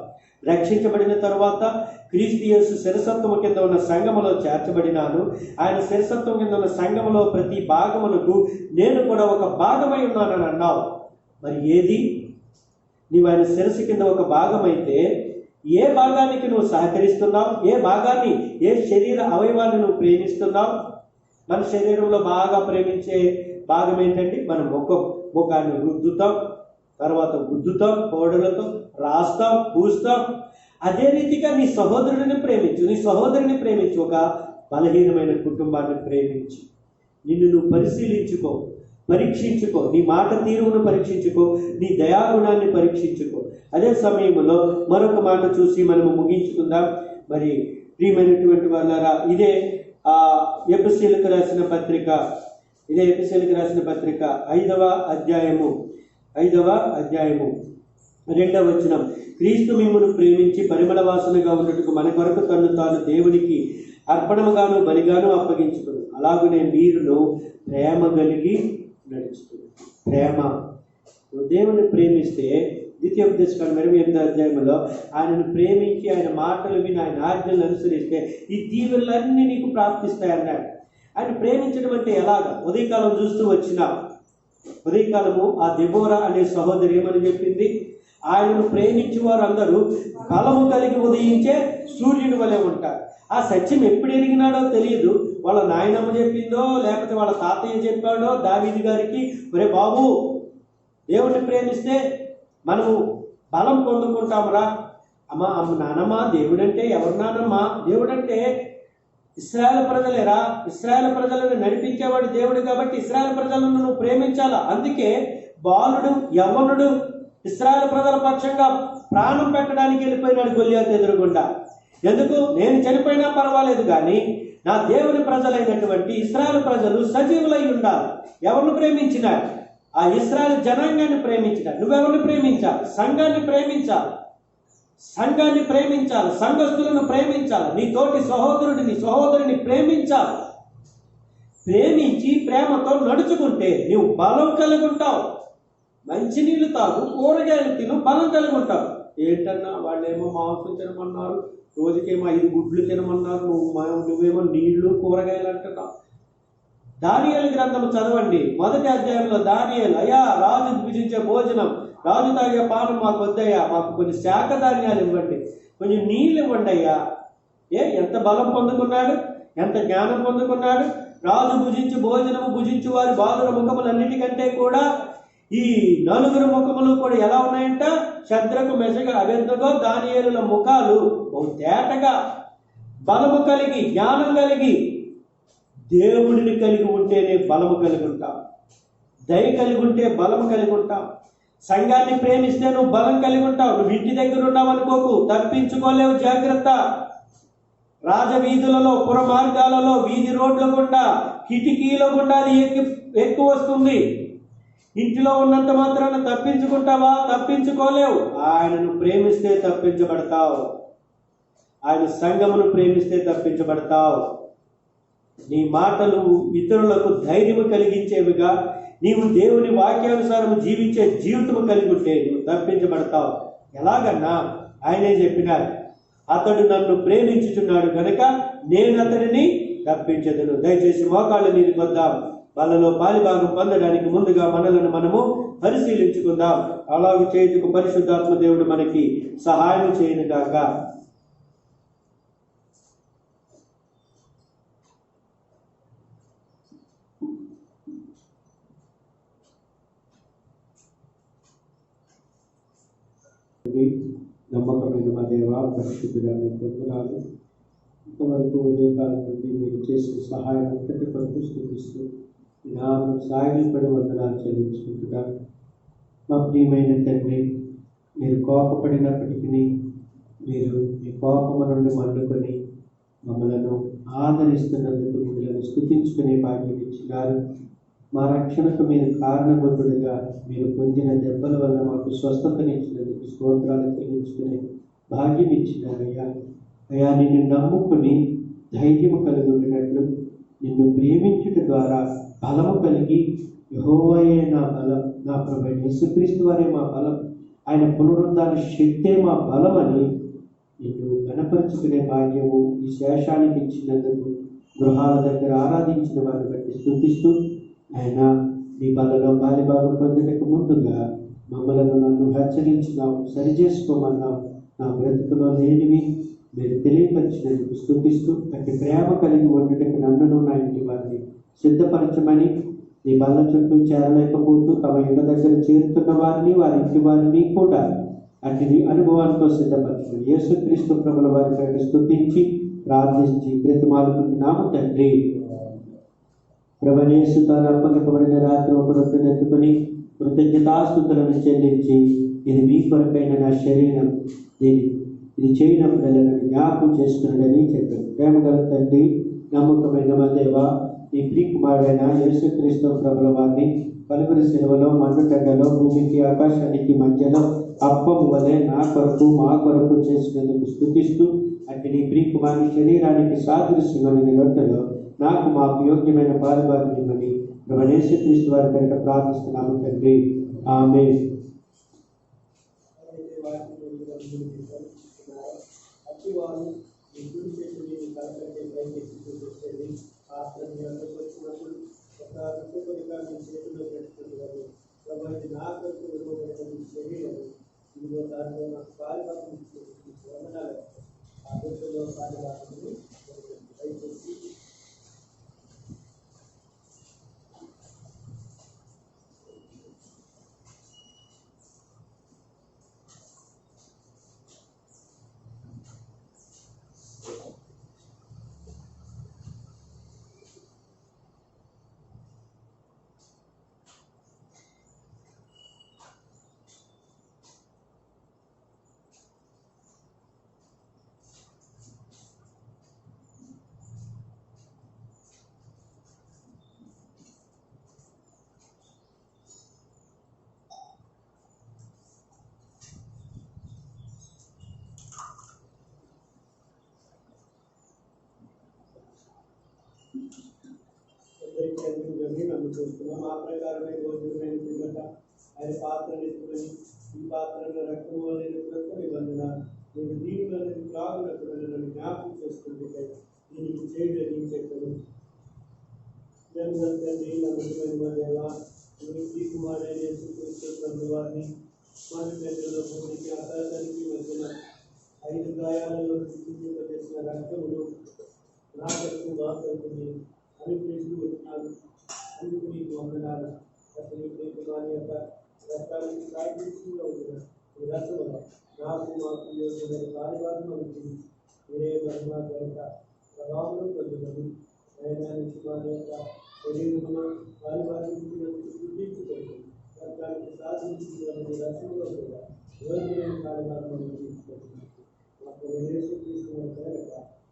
రక్షించబడిన తర్వాత క్రీస్తు యేసు శిరసత్వము కింద ఉన్న సంఘములో చేర్చబడినాను. ఆయన శిరసత్వం కింద ఉన్న సంఘములో ప్రతి భాగమునకు నేను కూడా ఒక భాగమై ఉన్నానని అన్నావు. మరి ఏది? నీవు ఆయన శిరస్సు కింద ఒక భాగమైతే ఏ భాగానికి నువ్వు సహకరిస్తున్నావు? ఏ భాగాన్ని, ఏ శరీర అవయవాన్ని నువ్వు ప్రేమిస్తున్నావు? మన శరీరంలో బాగా ప్రేమించే భాగం ఏంటంటే మనం ముఖాన్ని రుద్దుతాం, తర్వాత గుద్దుతాం, పౌడర్లతో రాస్తాం, పూస్తాం. అదే రీతిగా నీ సహోదరుడిని ప్రేమించు, నీ సహోదరుని ప్రేమించు. ఒక బలహీనమైన కుటుంబాన్ని ప్రేమించు. నిన్ను నువ్వు పరిశీలించుకో, పరీక్షించుకో, నీ మాట తీరును పరీక్షించుకో, నీ దయాగుణాన్ని పరీక్షించుకో. అదే సమయంలో మరొక మాట చూసి మనము ముగించుకుందాం. మరి ప్రియమైనటువంటి వాళ్ళారా, ఇదే ఎఫెసీయులకు రాసిన పత్రిక 5వ అధ్యాయము 2వ వచనం. క్రీస్తు మిమ్మును ప్రేమించి పరిమళ వాసనగా ఉన్నట్టుకు మన కొరకు తను తాను దేవునికి అర్పణముగాను బలిగాను అప్పగించుకును. అలాగనే మీరును ప్రేమ కలిగి నడుచుకుని. ప్రేమ, నువ్వు దేవుని ప్రేమిస్తే ద్వితీయోపదేశకాండం 28వ అధ్యాయంలో ఆయనను ప్రేమించి ఆయన మాటలు విని ఆయన ఆజ్ఞలను అనుసరిస్తే ఈ దీవెనలన్నీ నీకు ప్రాప్తిస్తాయన్నాడు. ఆయన ప్రేమించడం అంటే ఎలాగా? ఉదయకాలం చూస్తూ వచ్చిన ఉదయకాలము ఆ దెబోరా అనే సహోదరి ఏమని చెప్పింది? ఆయనను ప్రేమించే వారు అందరూ బలము కలిగి ఉదయించే సూర్యుని వలె ఉంటారు. ఆ సత్యం ఎప్పుడు ఎరిగినాడో తెలియదు. వాళ్ళ నాయనమ్మ చెప్పిందో లేకపోతే వాళ్ళ తాతయ్య చెప్పాడో దావీదు గారికి, ఒరే బాబు, దేవుణ్ణి ప్రేమిస్తే మనము బలం పొందుకుంటామురా. నానమ్మ, దేవుడంటే ఎవరు నానమ్మ? దేవుడంటే ఇశ్రాయేలు ప్రజలేరా. ఇశ్రాయేలు ప్రజలను నడిపించేవాడు దేవుడు కాబట్టి ఇశ్రాయేలు ప్రజలను నువ్వు ప్రేమించాలా. అందుకే బాలుడు, యవ్వనుడు ఇశ్రాయేలు ప్రజల పక్షంగా ప్రాణం పెట్టడానికి వెళ్ళిపోయినాడు గొల్లియాతు ఎదురుగుండా. ఎందుకు? నేను చనిపోయినా పర్వాలేదు కానీ నా దేవుని ప్రజలైనటువంటి ఇశ్రాయేలు ప్రజలు సజీవులై ఉండాలి. ఎవరిని ప్రేమించినాడు? ఆ ఇశ్రాయేలు జనాంగాన్ని ప్రేమించినాడు. నువ్వెవరిని ప్రేమించాలి? సంఘాన్ని ప్రేమించాలి. సంఘస్థులను ప్రేమించాలి. నీ తోటి సహోదరుడిని, సహోదరుని ప్రేమించాలి. ప్రేమించి ప్రేమతో నడుచుకుంటే నీవు బలం కలిగి ఉంటావు. మంచినీళ్ళు తాగు, కూరగాయలు తిను, బలం కలిగి ఉంటావు. ఏంటన్నా వాళ్ళేమో మాంసం తినమన్నారు, రోజుకేమో 5 గుడ్లు తినమన్నారు, నువ్వేమో నీళ్లు కూరగాయలు అంటున్నావు. దానియేలు గ్రంథం చదవండి. 1వ అధ్యాయంలో దానియేలు, అయ్యా రాజు భుజించే భోజనం, రాజు తాగే పానం మాకు వద్దయ్యా, మాకు కొన్ని శాఖ ధాన్యాలు ఇవ్వండి, కొంచెం నీళ్ళు ఇవ్వండి అయ్యా. ఎంత బలం పొందుకున్నాడు, ఎంత జ్ఞానం పొందుకున్నాడు. రాజు భుజించు భోజనము భుజించు వారి బాలుర ముఖములన్నిటికంటే కూడా ఈ 4 ముఖములు కూడా ఎలా ఉన్నాయంట? శద్రకు, మెషకు, అబేద్నెగో, దానియేలుల ముఖాలు తేటగా బలము కలిగి, జ్ఞానం కలిగి, దేవుడిని కలిగి ఉంటేనే బలము కలిగి ఉంటాం. దయ కలిగి ఉంటే బలం కలిగి ఉంటాం. సంఘాన్ని ప్రేమిస్తే నువ్వు బలం కలిగి ఉంటావు. నువ్వు ఇంటి దగ్గర ఉన్నావు అనుకోకు, తప్పించుకోలేవు, జాగ్రత్త. రాజవీధులలో, పుర మార్గాలలో, వీధి రోడ్ల గుండా, కిటికీల గుండా అది ఎక్కువ వస్తుంది. ఇంటిలో ఉన్నంత మాత్రాన తప్పించుకుంటావా? తప్పించుకోలేవు. ఆయనను ప్రేమిస్తే తప్పించబడతావు. ఆయన సంఘమును ప్రేమిస్తే తప్పించబడతావు. నీ మాటలు ఇతరులకు ధైర్యము కలిగించేవిగా, నీవు దేవుని వాక్యానుసారం జీవించే జీవితము కలిగి ఉంటే నువ్వు తప్పించబడతావు. ఎలాగన్నా? ఆయనే చెప్పినాడు, అతడు నన్ను ప్రేమించుచున్నాడు కనుక నేను అతడిని తప్పించదును. దయచేసి మోకాళ్ళ మీద కొద్దాం. వాళ్ళలో పాలిభాగం పొందడానికి ముందుగా మనలను మనము పరిశీలించుకుందాం. అలాగ చేయుటకు పరిశుద్ధాత్మ దేవుడు మనకి సహాయం చేయనుగాక. నమ్మకమైన మా దేవ, పరిశుద్ధుడా, మీకు వందనాలు. ఇంతవరకు ఉదయకాలం నుండి మీరు చేసిన సహాయం అంతటి కొరకు స్తుతిస్తూ నామం సాగిపడి వందనాలు చెల్లించుకుంటున్నా. మా ప్రియమైన తండ్రి, మీరు కోపపడినప్పటికీ మీరు మీ కోపము నుండి మండుకొని మమ్మలను ఆదరిస్తున్నందుకు మిమ్మల్ని స్తుతించుకునే భాగ్యం ఇచ్చినారు. మా రక్షణకు మీరు కారణభూతుడిగా మీరు పొందిన దెబ్బల వల్ల మాకు స్వస్థతనిచ్చినందుకు స్తోత్రాలు చెల్లించుకునే భాగ్యం ఇచ్చినారయ్యా. అయ్యా, నిన్ను నమ్ముకుని ధైర్యము కలిగి ఉన్నట్లు, నిన్ను ప్రేమించుట ద్వారా బలము కలిగి, యెహోవాయే నా బలం, నా ప్రభువైన యేసుక్రీస్తు వారే మా బలం, ఆయన పునరుద్ధాన శక్తే మా బలమని నిన్ను గణపరుచుకునే భాగ్యము ఈ శేషానికి ఇచ్చినందుకు గృహాల దగ్గర ఆరాధించిన వారిని బట్టి స్తుతిస్తూ, ఆయన నీ బలలో బాలిభాగం పొందడానికి ముందుగా మమ్మలను నన్ను హెచ్చరించినావు, సరిచేసుకోమన్నావు. నా బ్రతుకులో లేనివి మీరు తెలియపరిచినందుకు స్తుతిస్తూ అట్టి ప్రేమ కలిగి ఉండటకు నన్నును నా ఇంటి వారిని సిద్ధపరచమని నీ బల్ల చుట్టూ చేరలేకపోతూ తమ ఇళ్ళ దగ్గర చేరుతున్న వారిని వారి ఇంటి వారిని కూడా అట్టి అనుభవాలతో సిద్ధపరచమని యేసుక్రీస్తు ప్రభుల వారి పేరు స్తుతించి ప్రార్థించి బ్రతిమాలుకుంటున్నాము తండ్రి. ప్రభుయేసు తాను అప్పగింపబడిన రాత్రి ఒక రొట్టెను ఎత్తుకొని కృతజ్ఞతాస్తుతులను చెల్లించి ఇది మీ కొరకైన నా శరీరం, ఇది చేయనప్పుడల్లా నన్ను జ్ఞాపకం చేసుకున్నాడని చెప్పాడు. ప్రేమ గల తండ్రి, నమ్మకమైన మా దేవ, ఈ ప్రియకుమారుడైన యేసుక్రీస్తు ప్రభుల వారిని కలువరి శిలువలో మండుటెండలో భూమికి ఆకాశానికి మధ్యలో అప్పము వలె నా కొరకు మా కొరకు చేసినందుకు స్తుతిస్తూ అట్టి నీ ప్రియకుమారి శరీరానికి సాదృశ్యమైన రొట్టెలో నాకు మాకు యోగ్యమైన పాలుభాగమని ప్రభువైన యేసుక్రీస్తు వారి పేరిట ప్రార్థిస్తున్నాము తండ్రి. ఆమేన్. నమ్ముతున్నాం. ఆ ప్రకారమే భోజనమైన పిమ్మట ఆయన పాత్రను ఎత్తుకొని ఈ పాత్రలో రక్తం వలన క్రొత్త నిబంధన నేను దీవులను త్రాగునప్పుడు నన్ను జ్ఞాపకం చేసుకుంటే దీనికి చేయడని చెప్పాను. తండ్రి, నమ్మకమైన మా దేవ, మీ కుమారుడైన యేసుక్రీస్తు ప్రభుల వారిని మన పెద్దల భూమికి ఆకాశానికి మధ్యన 5 గాయాలలో చేసిన రక్తమును నా కొరకు మా కొరకు అనుగ్రహిస్తూ వచ్చినాను. అందుకు నీకు వందనాలు. అసలు వారి యొక్క రక్తానికి సాధించుగా ఉంటున్న ఈ రసము నాకు మాకు యోగ్యమైన కార్యవాదం అవుతుంది. మీరే మహిమ యొక్క ప్రభావం పొందుతుంది. ప్రయాణానికి వారి యొక్క శరీరమున కార్యవాదించినందుకు గుర్తించుకోండి. రక్తానికి సాధించుకున్న రసములో కూడా యోగ్యమైన కార్యవాదం తీసుకుంటుంది. మాకు విదేశం తీసుకున్న కనుక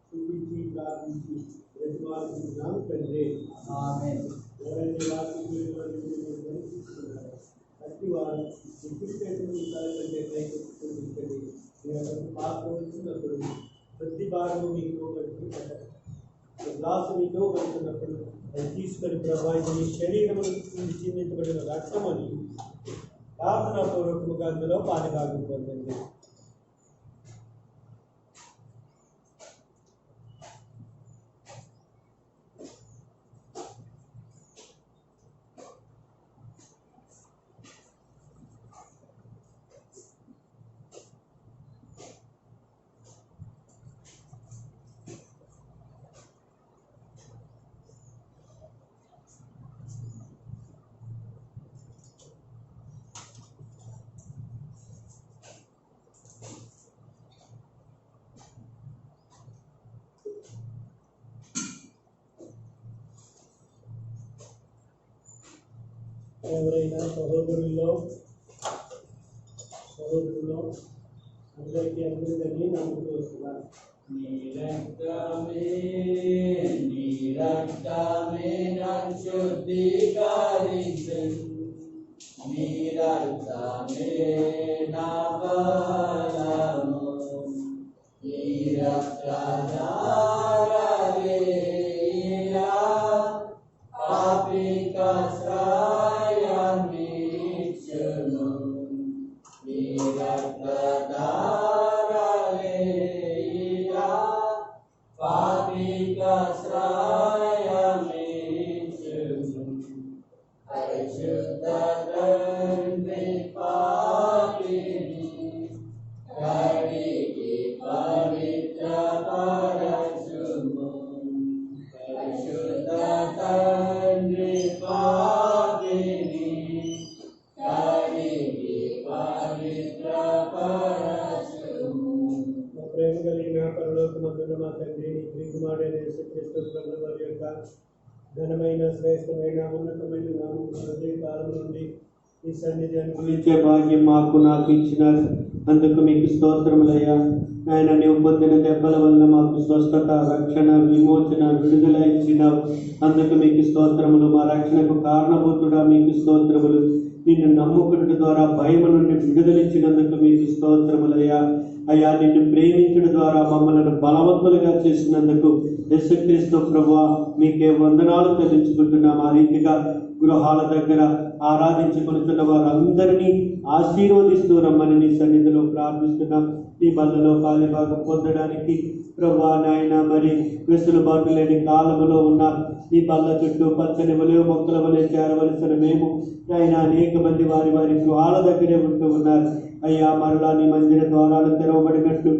చూపించి ప్రార్థించి ప్రతిమాలుకుంటున్నాము తండ్రి. ఎవరైతే వాక్యం ప్రతి వారు కంటే పైకి పాత్ర వచ్చినప్పుడు ప్రతి భాగము మీకు గ్లాసు మీకు పడుతున్నప్పుడు అది తీసుకొని ప్రభావితం శరీరము చిందించబడిన రక్తం అని ప్రార్థనా పూర్వకముగా అందులో పాలుభాగం పొందండి. ఎవరైనా సహోదరుల్లో అందరికీ అందరికీ నమ్ముతూ వస్తున్నారు. నీ రక్తమే నన్ను శుద్ధీకరించెను, నీ రక్తమే నా బలము, నీ రక్తధారలే పాపిక పరలోకమందున్న మా తండ్రి, నీ ప్రియకుమారుడైన యేసుక్రీస్తు ప్రభువు వారి యొక్క ఘనమైన శ్రేష్టమైన ఉన్నతమైన నామమున ఉదయ కాలం నుండి ఈ సన్నిధి అనుభవించే భాగ్యం నాకు ఇచ్చిన అందుకు మీకు స్తోత్రములయ్యా. ఆయన నీవు పొందిన దెబ్బల వల్ల మాకు స్వస్థత, రక్షణ, విమోచన, విడుదల ఇచ్చినావు. అందుకు మీకు స్తోత్రములు. మా రక్షణకు కారణభూతుడా మీకు స్తోత్రములు. నిన్ను నమ్ముకుట ద్వారా భయము నుండి విడుదలిచ్చినందుకు మీకు స్తోత్రములయ్యా. అయ్యా, నిన్ను ప్రేమించడం ద్వారా మమ్మల్ని బలవంతులుగా చేసినందుకు యేసుక్రీస్తు ప్రభువా మీకే వందనాలు చెల్లించుకుంటున్నాం. ఆ రీతిగా గృహాల దగ్గర ఆరాధించుకుంటున్న వారందరినీ ఆశీర్వదిస్తూ రమ్మని నీ సన్నిధిలో ప్రార్థిస్తున్నాం. నీ బల్లలో పాలిభాగం పొందడానికి ప్రభువా నాయన మరి వెసులుబాటు లేని కాలములో ఉన్న నీ బల్ల చుట్టూ పచ్చని వలె మొక్కల వలె చేరవలసిన మేము ఆయన అనేక మంది వారి వారి గృహాల దగ్గరే ఉంటూ ఉన్నారు. అయ్యా, మరలా నీ మందిర ద్వారాలు తెరవబడినట్టు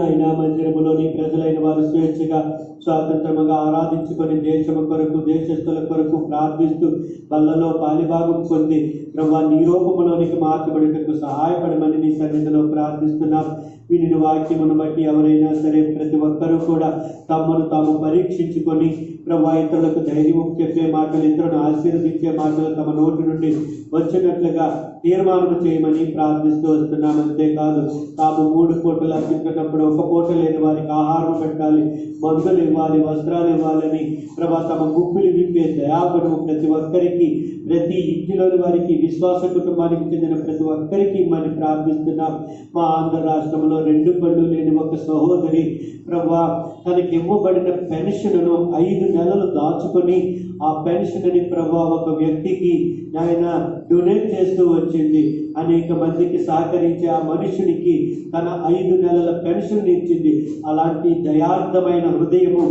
ఆయన మందిరములో నీ ప్రజలైన వారు స్వేచ్ఛగా స్వాతంత్రముగా ఆరాధించుకొని దేశము కొరకు, దేశస్తుల కొరకు ప్రార్థిస్తూ బల్లలో పాలిభాగం పొంది ప్రభు నీ రూపములోనికి మార్చబడేటకు సహాయపడమని నీ సన్నిధిలో ప్రార్థిస్తున్నాం. వినిన వాక్యమును బట్టి ఎవరైనా సరే ప్రతి ఒక్కరూ కూడా తమను తాము పరీక్షించుకొని ప్రభు ఇతరులకు ధైర్యం చెప్పే మాటలు, ఇతరులను ఆశీర్వదించే మాటలు తమ నోటి నుండి వచ్చినట్లుగా తీర్మానం చేయమని ప్రార్థిస్తూ వస్తున్నాం. అంతేకాదు తాము 3 పూటలు అర్పించినప్పుడు 1 పూట లేని వారికి ఆహారం పెట్టాలి, మందులు ఇవ్వాలి, వస్త్రాలు ఇవ్వాలని ప్రభా తమ గుప్పులు విప్పే దయాగుణము ప్రతి ఒక్కరికి, ప్రతి ఇంటిలోని వారికి, విశ్వాస కుటుంబానికి చెందిన ప్రతి ఒక్కరికి ఇమ్మని ప్రార్థిస్తున్నాం. మా ఆంధ్ర రాష్ట్రంలో 2 కళ్ళు లేని ఒక సహోదరి ప్రభా తనకి ఇవ్వబడిన పెన్షన్ను 5 నెలలు దాచుకొని ఆ పెన్షన్ని ప్రభా ఒక వ్యక్తికి ఆయన డొనేట్ చేస్తూ వచ్చింది. అనేక మందికి సహకరించి ఆ మనుషునికి తన 5 నెలల పెన్షన్ ఇచ్చింది. అలాంటి దయార్థమైన హృదయము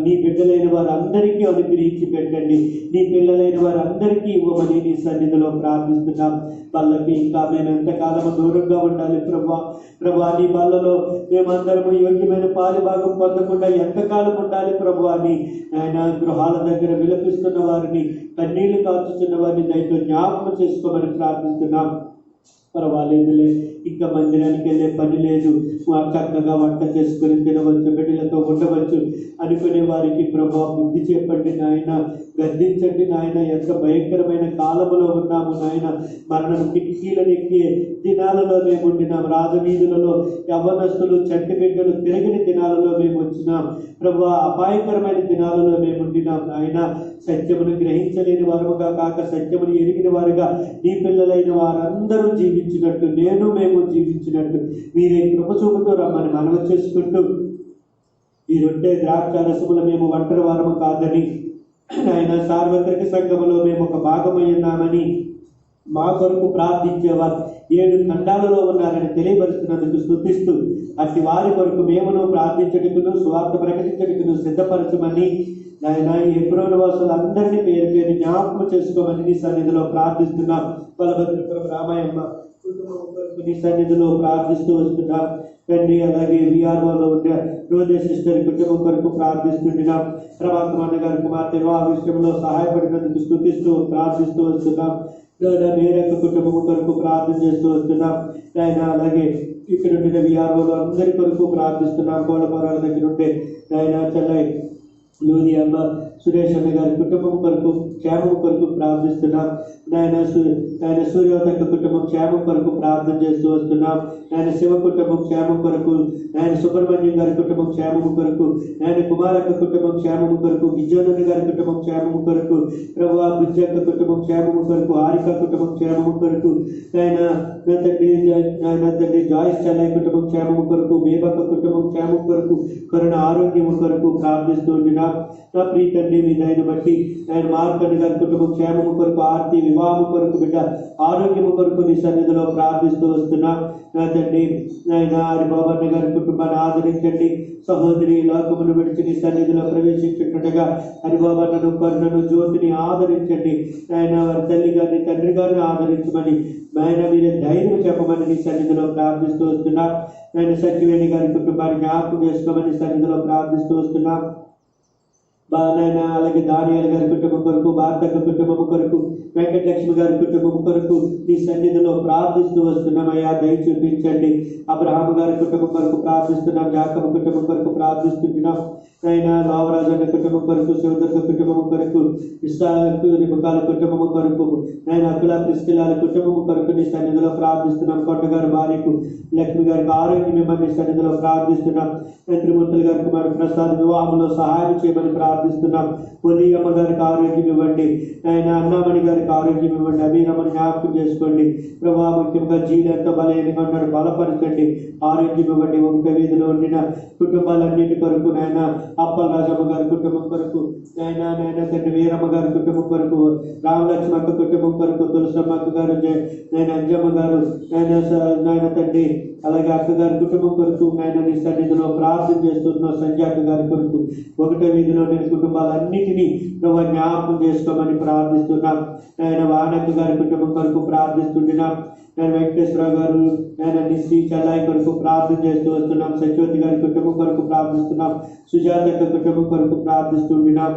నీ బిడ్డలైన వారందరికీ అనుగ్రహించి పెట్టండి. నీ పిల్లలైన వారందరికీ ఇవ్వమని నీ సన్నిధిలో ప్రార్థిస్తున్నాం. వాళ్ళకి ఇంకా మేము ఎంతకాలము దూరంగా ఉండాలి ప్రభా నీ బల్లలో మేమందరము యోగ్యమైన పాలిభాగం పొందకుండా ఎంతకాలం ఉండాలి ప్రభు అని ఆయన గృహాల దగ్గర విలపిస్తున్న వారిని, కన్నీళ్లు కాచుతున్న వారిని దయతో జ్ఞాపకం చేసుకోమని ప్రార్థిస్తున్నాం. పర్వాలేదులే, ఇంకా మందిరానికి వెళ్ళే పని లేదు, చక్కగా వంట చేసుకుని తినవచ్చు, బిడ్డలతో ఉండవచ్చు అనుకునే వారికి ప్రభా బుద్ధి చెప్పండి నాయన, గద్దించండి నాయన. ఎంత భయంకరమైన కాలంలో ఉన్నాము నాయన. మరణం కిటికీలను ఎక్కే దినాలలో మేము ఉండినాం. రాజవీధులలో యవ్వనస్తులు, చంటి బిడ్డలు తిరిగిన దినాలలో మేము వచ్చినాం ప్రభా. అపాయకరమైన దినాలలో మేము ఉండినాం నాయన. సత్యమును గ్రహించలేని వారుగా కాక సత్యమును ఎరిగిన వారుగా నీ పిల్లలైన వారందరూ జీవించినట్టు, మేము జీవించినట్టు మీరే కృప చూపుతూ రమ్మని మనవి చేసుకుంటూ, ఈ రొట్టె ద్రాక్ష రసములు మేము ఒంటరి వారము కాదని ఆయన సార్వత్రిక సంఘములో మేము ఒక భాగమై ఉన్నామని మా కొరకు ప్రార్థించేవారు 7 ఖండాలలో ఉన్నారని తెలియపరుస్తున్నందుకు స్తుతిస్తూ అట్టి వారి కొరకు మేమును ప్రార్థించటకును సువార్త ప్రకటించటకును సిద్ధపరచమని నాయన హెబ్రోను వాసులందరినీ పేరు పేరు జ్ఞాపకం చేసుకోమని నీ సన్నిధిలో ప్రార్థిస్తున్నాం. బలభద్రపురం రామాయమ్మ కుటుంబం కొరకు నీ సన్నిధిలో ప్రార్థిస్తూ వస్తున్నాం తండ్రి. అలాగే విఆర్ఓలో ఉన్న రోజా సిస్టర్ కుటుంబం కొరకు ప్రార్థిస్తుంటున్నాం. ప్రభాకమన్న గారి కుమార్తె వివాహ విషయంలో సహాయపడినందుకు స్తుతిస్తూ ప్రార్థిస్తూ వస్తున్నాం. మేరక కుటుంబం కొరకు ప్రార్థన చేస్తూ వస్తున్నాం ఆయన. అలాగే ఇక్కడ ఉండిన విఆర్ఓలో అందరి కొరకు ప్రార్థిస్తున్నాం. కోళ్ళపరాల దగ్గర ఉంటే ఆయన చెన్నై లూది అమ్మ సురేష్ అన్న గారి కుటుంబం కొరకు క్షేమం కొరకు ప్రార్థిస్తున్నాం నాయన. సూర్యోదక కుటుంబం క్షేమం కొరకు ప్రార్థన చేస్తూ వస్తున్నాం నాయన. శివ కుటుంబం క్షేమం కొరకు, నాయన సుబ్రహ్మణ్యం గారి కుటుంబం క్షేమం కొరకు, నాయన కుమారక్క కుటుంబం క్షేమం కొరకు, విజయోదన్న గారి కుటుంబం క్షేమం కొరకు, ప్రభు బుజ్జక్క కుటుంబం క్షేమం కొరకు, హారిక కుటుంబం క్షేమం కొరకు, తండ్రి జాయిస్ చెన్నై కుటుంబం క్షేమం కొరకు, బేబక్క కుటుంబం క్షేమం కొరకు, కరుణ ఆరోగ్యం కొరకు ప్రార్థిస్తూ ఉంటున్నాం. నా ప్రీతండి మీ దయను బట్టి ఆయన మార్కండ గారి కుటుంబం క్షేమము కొరకు, ఆర్తి వివాహము కొరకు, బిడ్డ ఆరోగ్యము కొరకు నీ సన్నిధిలో ప్రార్థిస్తూ వస్తున్నాం. నా తండ్రి ఆయన హరిబాబన్న గారి కుటుంబాన్ని ఆదరించండి. సహోదరి లోకమును విడిచి నీ సన్నిధిలో ప్రవేశించుండగా హరిబాబన్నను, కరుణను, జ్యోతిని ఆదరించండి. ఆయన వారి తల్లి గారిని, తండ్రి గారిని ఆదరించమని ఆయన మీరే ధైర్యం చెప్పమని నీ సన్నిధిలో ప్రార్థిస్తూ వస్తున్నాం. ఆయన సత్యవేణి గారి కుటుంబాన్ని జ్ఞాపకం చేసుకోమని సన్నిధిలో ప్రార్థిస్తూ వస్తున్నాం. నాయన అలాగే దానియాల గారి కుటుంబం కొరకు, భారతక్క కుటుంబం కొరకు, వెంకటలక్ష్మి గారి కుటుంబం కొరకు నీ సన్నిధిలో ప్రార్థిస్తూ వస్తున్నామయ్యా. దయ చూపించండి. అబ్రహాము గారి కుటుంబం కొరకు ప్రార్థిస్తున్నాం, యాకోబు కుటుంబం కొరకు ప్రార్థిస్తున్నాం. అయినా లోవరాజన్న కుటుంబం కొరకు, శివదుర్గ కుటుంబం కొరకు, రిబకాల కుటుంబం కొరకు, నేను అకుల క్రిస్టిలాల కుటుంబం కొరకు నీ సన్నిధిలో ప్రార్థిస్తున్నాం. కొండగారి భార్యకు, లక్ష్మి గారికి ఆరోగ్యం ఇవ్వమని నీ సన్నిధిలో ప్రార్థిస్తున్నాం. త్రిమూర్తుల గారి కుమారు ప్రసాద్ వివాహంలో సహాయం చేయమని ప్రార్థిస్తున్నాం. పొలియమ్మ గారికి ఆరోగ్యం ఇవ్వండి. ఆయన అన్నామణి గారికి ఆరోగ్యం ఇవ్వండి. అమీరమ్మని జ్ఞాపకం చేసుకోండి ప్రభా. ముఖ్యంగా జీలతో బలహీనంగా ఉన్నాడు, బలపరచండి, ఆరోగ్యం ఇవ్వండి. ఒకటో వీధిలో ఉండిన కుటుంబాలన్నింటి కొరకు నాయన అప్పల రాజమ్మ గారి కుటుంబం కొరకు, నాయన తండ్రి వీరమ్మ గారి కుటుంబం కొరకు, రామలక్ష్మక్క కుటుంబం కొరకు, తులసమ్మక్క గారు, నేను అంజమ్మ గారు, నాయన తండ్రి అలాగే అక్క గారి కుటుంబం కొరకు నాయన నీ సన్నిధిలో ప్రార్థన చేస్తున్నాం. సంజాక గారి కొరకు, ఒకటో వీధిలో నేను కుటుంబాలన్నిటినీ ప్రభు జ్ఞాపకం చేసుకోమని ప్రార్థిస్తున్నాం. ఆయన వానక్క గారి కుటుంబం కొరకు ప్రార్థిస్తున్నాం. నేను వెంకటేశ్వరరావు గారు, నేను నిశ్రీ చల్లాయి కొరకు ప్రార్థన చేస్తూ వస్తున్నాం. సత్యవతి గారి కుటుంబం కొరకు ప్రార్థిస్తున్నాం. సుజాతక్క కుటుంబం కొరకు ప్రార్థిస్తున్నాం.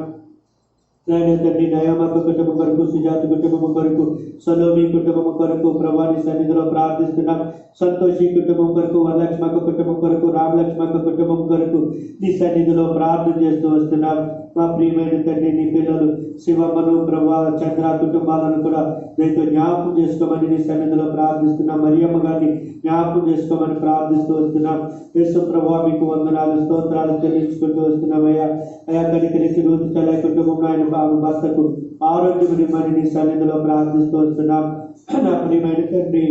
నాయన తండ్రి నయమక్క కుటుంబం కొరకు, సుజాత కుటుంబం కొరకు, సలోమి కుటుంబం కొరకు ప్రభాని సన్నిధిలో ప్రార్థిస్తున్నాం. సంతోషి కుటుంబం కొరకు, వరలక్ష్మక్క కుటుంబం కొరకు, రామలక్ష్మక్క కుటుంబం కొరకు నీ సన్నిధిలో ప్రార్థన చేస్తూ వస్తున్నాం. మా ప్రియమైన తండ్రి నీ పిల్లలు శివమ్మను, ప్రభా, చంద్ర కుటుంబాలను కూడా దీంతో జ్ఞాపకం చేసుకోమని నీ సన్నిధిలో ప్రార్థిస్తున్నాం. మరియమ్మ గారిని జ్ఞాపకం చేసుకోమని ప్రార్థిస్తూ వస్తున్నాం. యేసు ప్రభా మీకు వందనాలు, స్తోత్రాలు చెల్లించుకుంటూ వస్తున్నామయ్యా. అయా కనికరించి రూతు చల్లాయి కుటుంబంలో ఆయన భర్తకు ఆరోగ్యం ఇవ్వమని నీ సన్నిధిలో ప్రార్థిస్తూ వస్తున్నాం. నా ప్రియమైన తండ్రి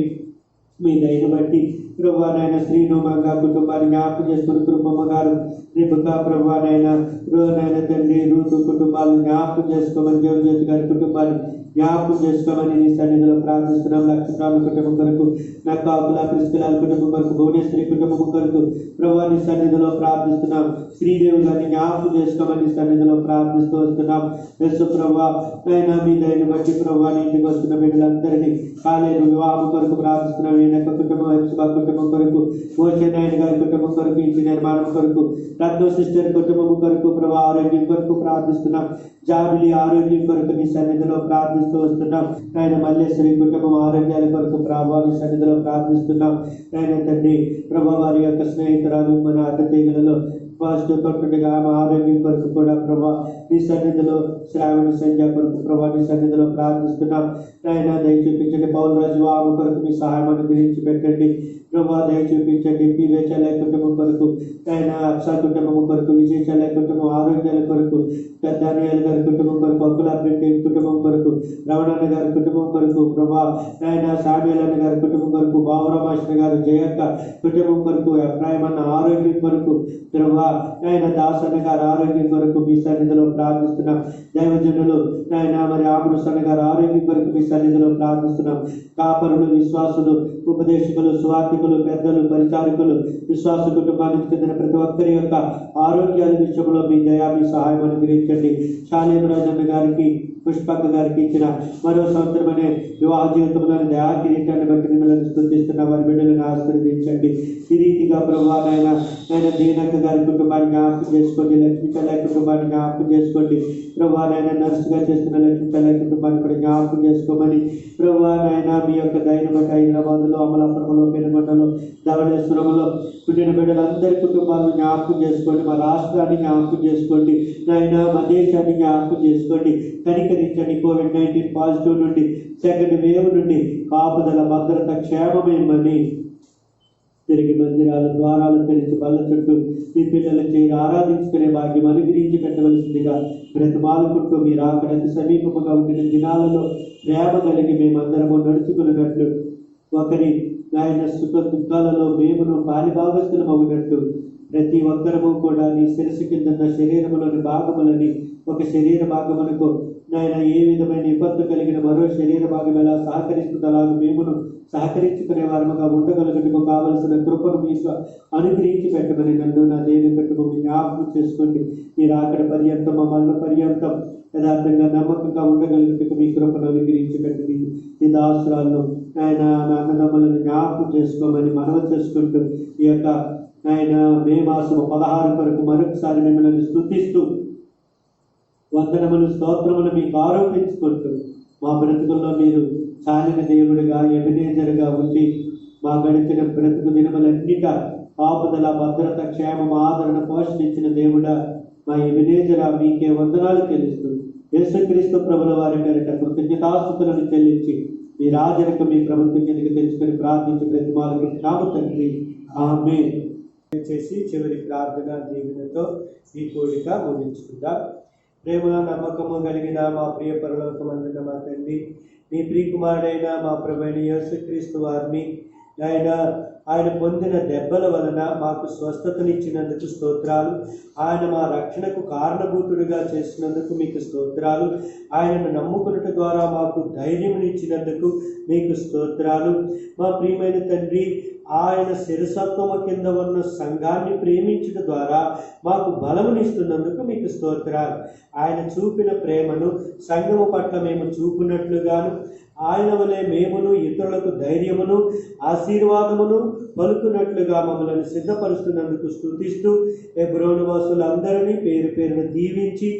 మీ దయను బట్టి ప్రభా నాయన శ్రీనోమంగా కుటుంబాన్ని జ్ఞాపకం చేసుకుని, కృపమ్మ గారు, రిబకా ప్రభా నాయన తండ్రి రూతు కుటుంబాలను జ్ఞాపకం చేసుకోమని, జోజ్యోతి గారి కుటుంబాన్ని జ్ఞాపకం చేసుకోమని నీ సన్నిధిలో ప్రార్థిస్తున్నాం. లక్ష్మణరావు కుటుంబం కొరకు, నక్కాకుల క్రిస్టిలాల కుటుంబం కొరకు, భువనేశ్వరి కుటుంబం కొరకు ప్రభా నీ సన్నిధిలో ప్రార్థిస్తున్నాం. శ్రీదేవి గారిని జ్ఞాపకం చేసుకోమని నీ సన్నిధిలో ప్రార్థిస్తూ వస్తున్నాం. యేసు ప్రభా అయినా మీ దయని బట్టి ప్రభా నీ ఇంటికి వస్తున్న బిడ్డలందరినీ కాలేజీ వివాహం కొరకు ప్రార్థిస్తున్నాం. ఈయనక కుటుంబం, హెచ్బా కుటుంబం కొరకు, మోషనాయన గారి కుటుంబం కొరకు, ఇంటి నిర్మాణం కొరకు, రత్న సిస్టర్ కుటుంబం కొరకు ప్రభా ఆరోగ్యం కొరకు ప్రార్థిస్తున్నాం. జాబిలి ఆరోగ్యం కొరకు నీ సన్నిధిలో ప్రార్థిస్తూ వస్తున్నాం. ఆయన మల్లేశ్వరి కుటుంబం ఆరోగ్యాల కొరకు ప్రభా నీ సన్నిధిలో ప్రార్థిస్తున్నాం. ఆయన తండ్రి ప్రభా వారి యొక్క స్నేహితురాలు మన అడ్డతీగలలో పాజిటివ్ ఆమె ఆరోగ్యం కొరకు కూడా ప్రభా నీ సన్నిధిలో, శ్రావణ సంధ్య కొరకు ప్రభా నీ సన్నిధిలో ప్రార్థిస్తున్నాం. ఆయన దయ చూపించండి. పౌల్ రాజు ఆమె కొరకు మీ సహాయం అనుగ్రహించి పెట్టండి ప్రభా. దయ చూపించండి. పివే చల్లై కుటుంబం కొరకు, ఆయన అప్సా కుటుంబం కొరకు, విజయ చల్లై కుటుంబం ఆరోగ్యాల కొరకు, దానియాల గారి కుటుంబం కొరకు, అక్కుల పెట్టి కుటుంబం కొరకు, రమణన్న గారి కుటుంబం కొరకు ప్రభా, ఆయన సామ్యాలన్న గారి కుటుంబం కొరకు, బాబురామాష్ణ గారు, జయక్క కుటుంబం కొరకు, అభిప్రాయమన్న ఆరోగ్యం కొరకు ప్రభా, ఆయన దాసన్న గారి ఆరోగ్యం కొరకు మీ సన్నిధిలో ప్రార్థిస్తున్నాం. దైవజనులు ఆయన మరి ఆమృసన్న గారి ఆరోగ్యం కొరకు మీ సన్నిధిలో ప్రార్థిస్తున్నాం. కాపరులు, విశ్వాసులు, ఉపదేశకులు, స్వార్థికులు, పెద్దలు, పరిచారకులు, విశ్వాస కుటుంబానికి చెందిన ప్రతి ఒక్కరి యొక్క ఆరోగ్యాల విషయంలో మీ దయా మీ సహాయం అనుగ్రహించండి. శాలేం రాజన్న గారికి, పుష్పక్క గారికి ఇచ్చిన మరో సంవత్సరం అనే వివాహ జీవితంలోని దయా కిరీటాన్ని బట్టి మిమ్మల్ని స్తుతిస్తున్న వారి బిడ్డలను ఆశీర్వదించండి. ఈ రీతిగా ప్రభా ఆయన దీనక్క గారి కుటుంబాన్ని జ్ఞాపకం చేసుకోండి. లక్ష్మీ చల్లై కుటుంబాన్ని జ్ఞాపకం చేసుకోండి ప్రభా. నర్సుగా చేస్తున్న లక్ష్మీ చల్లై కుటుంబాన్ని కూడా జ్ఞాపకం చేసుకోమని ప్రభా మీ యొక్క దయను బట్టి హైదరాబాద్లో, అమలాపురంలో, పెనుగొండలో, ధవళేశ్వరంలో పుట్టిన బిడ్డలందరి కుటుంబాలను జ్ఞాపకం చేసుకోండి. మా రాష్ట్రాన్ని జ్ఞాపకం చేసుకోండి నాయన, మా దేశాన్ని జ్ఞాపకం చేసుకోండి. కనికరించండి. కోవిడ్-19 పాజిటివ్ నుండి, సెకండ్ వేవ్ నుండి కాపుదల, భద్రత, క్షేమమేమని తిరిగి మందిరాలు, ద్వారాలు తెరిచి బల్ల చుట్టూ మీ పిల్లల చేరి ఆరాధించుకునే భాగ్యం అనుగ్రహించి పెట్టవలసిందిగా బ్రతిమాలుకుంటూ మీరు అక్కడ సమీపముగా ఉండిన దినాలలో ప్రేమ కలిగి మేమందరము నడుచుకున్నట్లు, ఒకరి ఆయన సుఖ దుఃఖాలలో మేమును పాలిభాగస్తులం అవునట్టు ప్రతి ఒక్కరము కూడా నీ శిరస్సు కింద శరీరములోని భాగములని ఒక శరీర భాగమునకు నాయన ఏ విధమైన ఇబ్బంది కలిగిన మరో శరీర భాగం ఎలా సహకరిస్తుంది అలాగే మేమును సహకరించుకునే వారముగా ఉండగలుగుటకు కావలసిన కృపను మీకు అనుగ్రహించి పెట్టమని నన్ను నా దేని పెట్టుకు మీ జ్ఞాపకం చేసుకోండి. మీరు అక్కడ పర్యంతం, మా మరణ పర్యంతం యథార్థంగా నమ్మకంగా ఉండగలుగుటకు మీ కృపను అనుగ్రహించి పెట్టండి. ఈ దాసురాలను ఆయన నా అన్నదమ్ములను జ్ఞాపకం చేసుకోమని మనవి చేసుకుంటూ ఈ యొక్క ఆయన మే మాసం 16 వరకు మరొకసారి మిమ్మల్ని స్తుతిస్తూ వందనములు స్తోత్రములు మీకు ఆరోపించుకుంటూ మా బ్రతుకుల్లో మీరు చాలిన దేవుడిగా ఎబినేజర్గా ఉండి మా గడిచిన బ్రతుకు దినములన్నిట కాపుదల భద్రత క్షేమం ఆదరణ పోషణ ఇచ్చిన దేవుడా మా ఎబినేజరా మీకే వందనాలు చెల్లిస్తూ యేసుక్రీస్తు ప్రభుల వారి పేరిట కృతజ్ఞతాస్తుతులను చెల్లించి మీ రాజనకు మీ ప్రభుత్వం కిందకి తెచ్చుకొని ప్రార్థించి ప్రతిమాలకు నాము తండ్రి ఆమేన్ చేసి చివరి ప్రార్థన దీవెనతో ఈ కోరిక ముగించుకుందాం. ప్రేమ నమ్మకము కలిగిన మా ప్రియ పరలోకమందున మా తండ్రి, మీ ప్రియకుమారుడైన మా ప్రభువైన యేసుక్రీస్తు వారిని ఆయన పొందిన దెబ్బల వలన మాకు స్వస్థతనిచ్చినందుకు స్తోత్రాలు. ఆయన మా రక్షణకు కారణభూతుడిగా చేసినందుకు మీకు స్తోత్రాలు. ఆయనను నమ్ముకున్నట ద్వారా మాకు ధైర్యమునిచ్చినందుకు మీకు స్తోత్రాలు. మా ప్రియమైన తండ్రి, ఆయన శిరసత్వము కింద ఉన్న సంఘాన్ని ప్రేమించడం ద్వారా మాకు బలమునిస్తున్నందుకు మీకు స్తోత్రాలు. ఆయన చూపిన ప్రేమను సంఘము పట్ల మేము చూపినట్లుగాను ఆయన వలె మేమును ఇతరులకు ధైర్యమును ఆశీర్వాదమును పలుకున్నట్లుగా మమ్మల్ని సిద్ధపరుస్తున్నందుకు స్తుతిస్తూ హెబ్రోను వాసులందరినీ పేరు పేరును దీవించి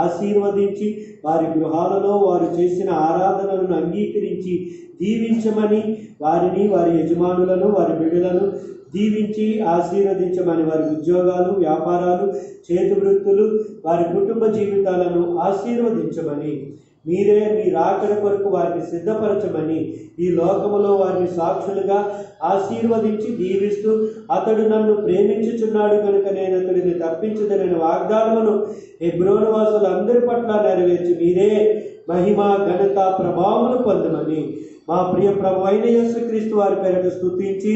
ఆశీర్వదించి వారి గృహాలలో వారు చేసిన ఆరాధనలను అంగీకరించి దీవించమని వారిని వారి యజమానులను వారి బిడ్డలను దీవించి ఆశీర్వదించమని వారి ఉద్యోగాలు వ్యాపారాలు చేతి వృత్తులు వారి కుటుంబ జీవితాలను ఆశీర్వదించమని మీరే మీ రాకడ కొరకు వారిని సిద్ధపరచమని ఈ లోకములో వారిని సాక్షులుగా ఆశీర్వదించి దీవిస్తూ అతడు నన్ను ప్రేమించుచున్నాడు కనుక నేను అతడిని తప్పించదనని వాగ్దానమును హెబ్రోను వాసులందరి పట్ల నెరవేర్చి మీరే మహిమ ఘనత ప్రభావములు పొందమని మా ప్రియ ప్రభు అయిన యేసుక్రీస్తు వారి పేరిట స్తుతించి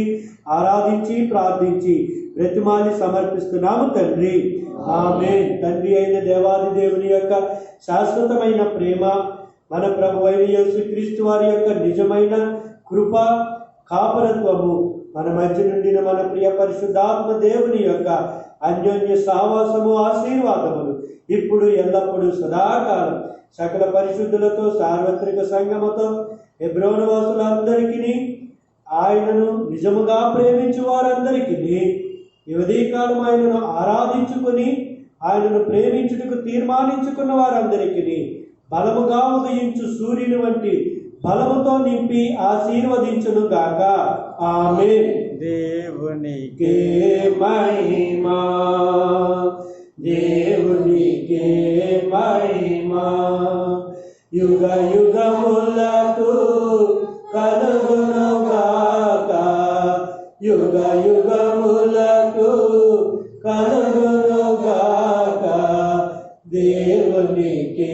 ఆరాధించి ప్రార్థించి ప్రతిమాని సమర్పిస్తున్నాము తండ్రి ఆమేన్. తండ్రి అయిన దేవాది దేవుని యొక్క శాశ్వతమైన ప్రేమ, మన ప్రభు అయిన యేసుక్రీస్తు వారి యొక్క నిజమైన కృప కాపరత్వము, మన మధ్య నుండిన మన ప్రియ పరిశుద్ధాత్మ దేవుని యొక్క అన్యోన్య సహవాసము ఆశీర్వాదములు ఇప్పుడు ఎల్లప్పుడూ సదాకాలం సకల పరిశుద్ధులతో సార్వత్రిక సంగమతో హెబ్రోను వాసులందరికీ ఆయనను నిజముగా ప్రేమించు వారందరికీ ఈ ఉదయకాలం ఆయనను ఆరాధించుకొని ఆయనను ప్రేమించుటకు తీర్మానించుకున్న వారందరికీ బలముగా ఉదయించు సూర్యుని వంటి బలముతో నింపి ఆశీర్వదించును గాక ఆమేన్. దేవునికే మహిమా, దేవునికే మహిమా, యుగ యుగములకు కలుగును గాక, యుగ యుగములకు కలుగును గాక. దేవునికే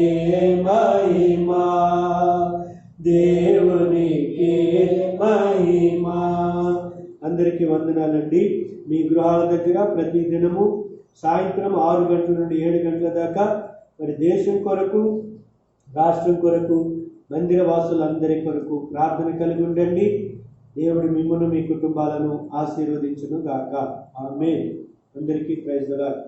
మహిమా, దేవునికే మహిమా. అందరికీ వందనాలండి. మీ గృహాల దగ్గర ప్రతి దినము సాయంత్రం 6 గంటల నుండి 7 గంటల దాకా మరి దేశం కొరకు రాష్ట్రం కొరకు మందిర వాసులందరి కొరకు ప్రార్థన కలిగి ఉండండి. దేవుడు మిమ్మల్ని మీ కుటుంబాలను ఆశీర్వదించును గాక ఆమేన్. అందరికీ ప్రైజ్ ది లార్డ్.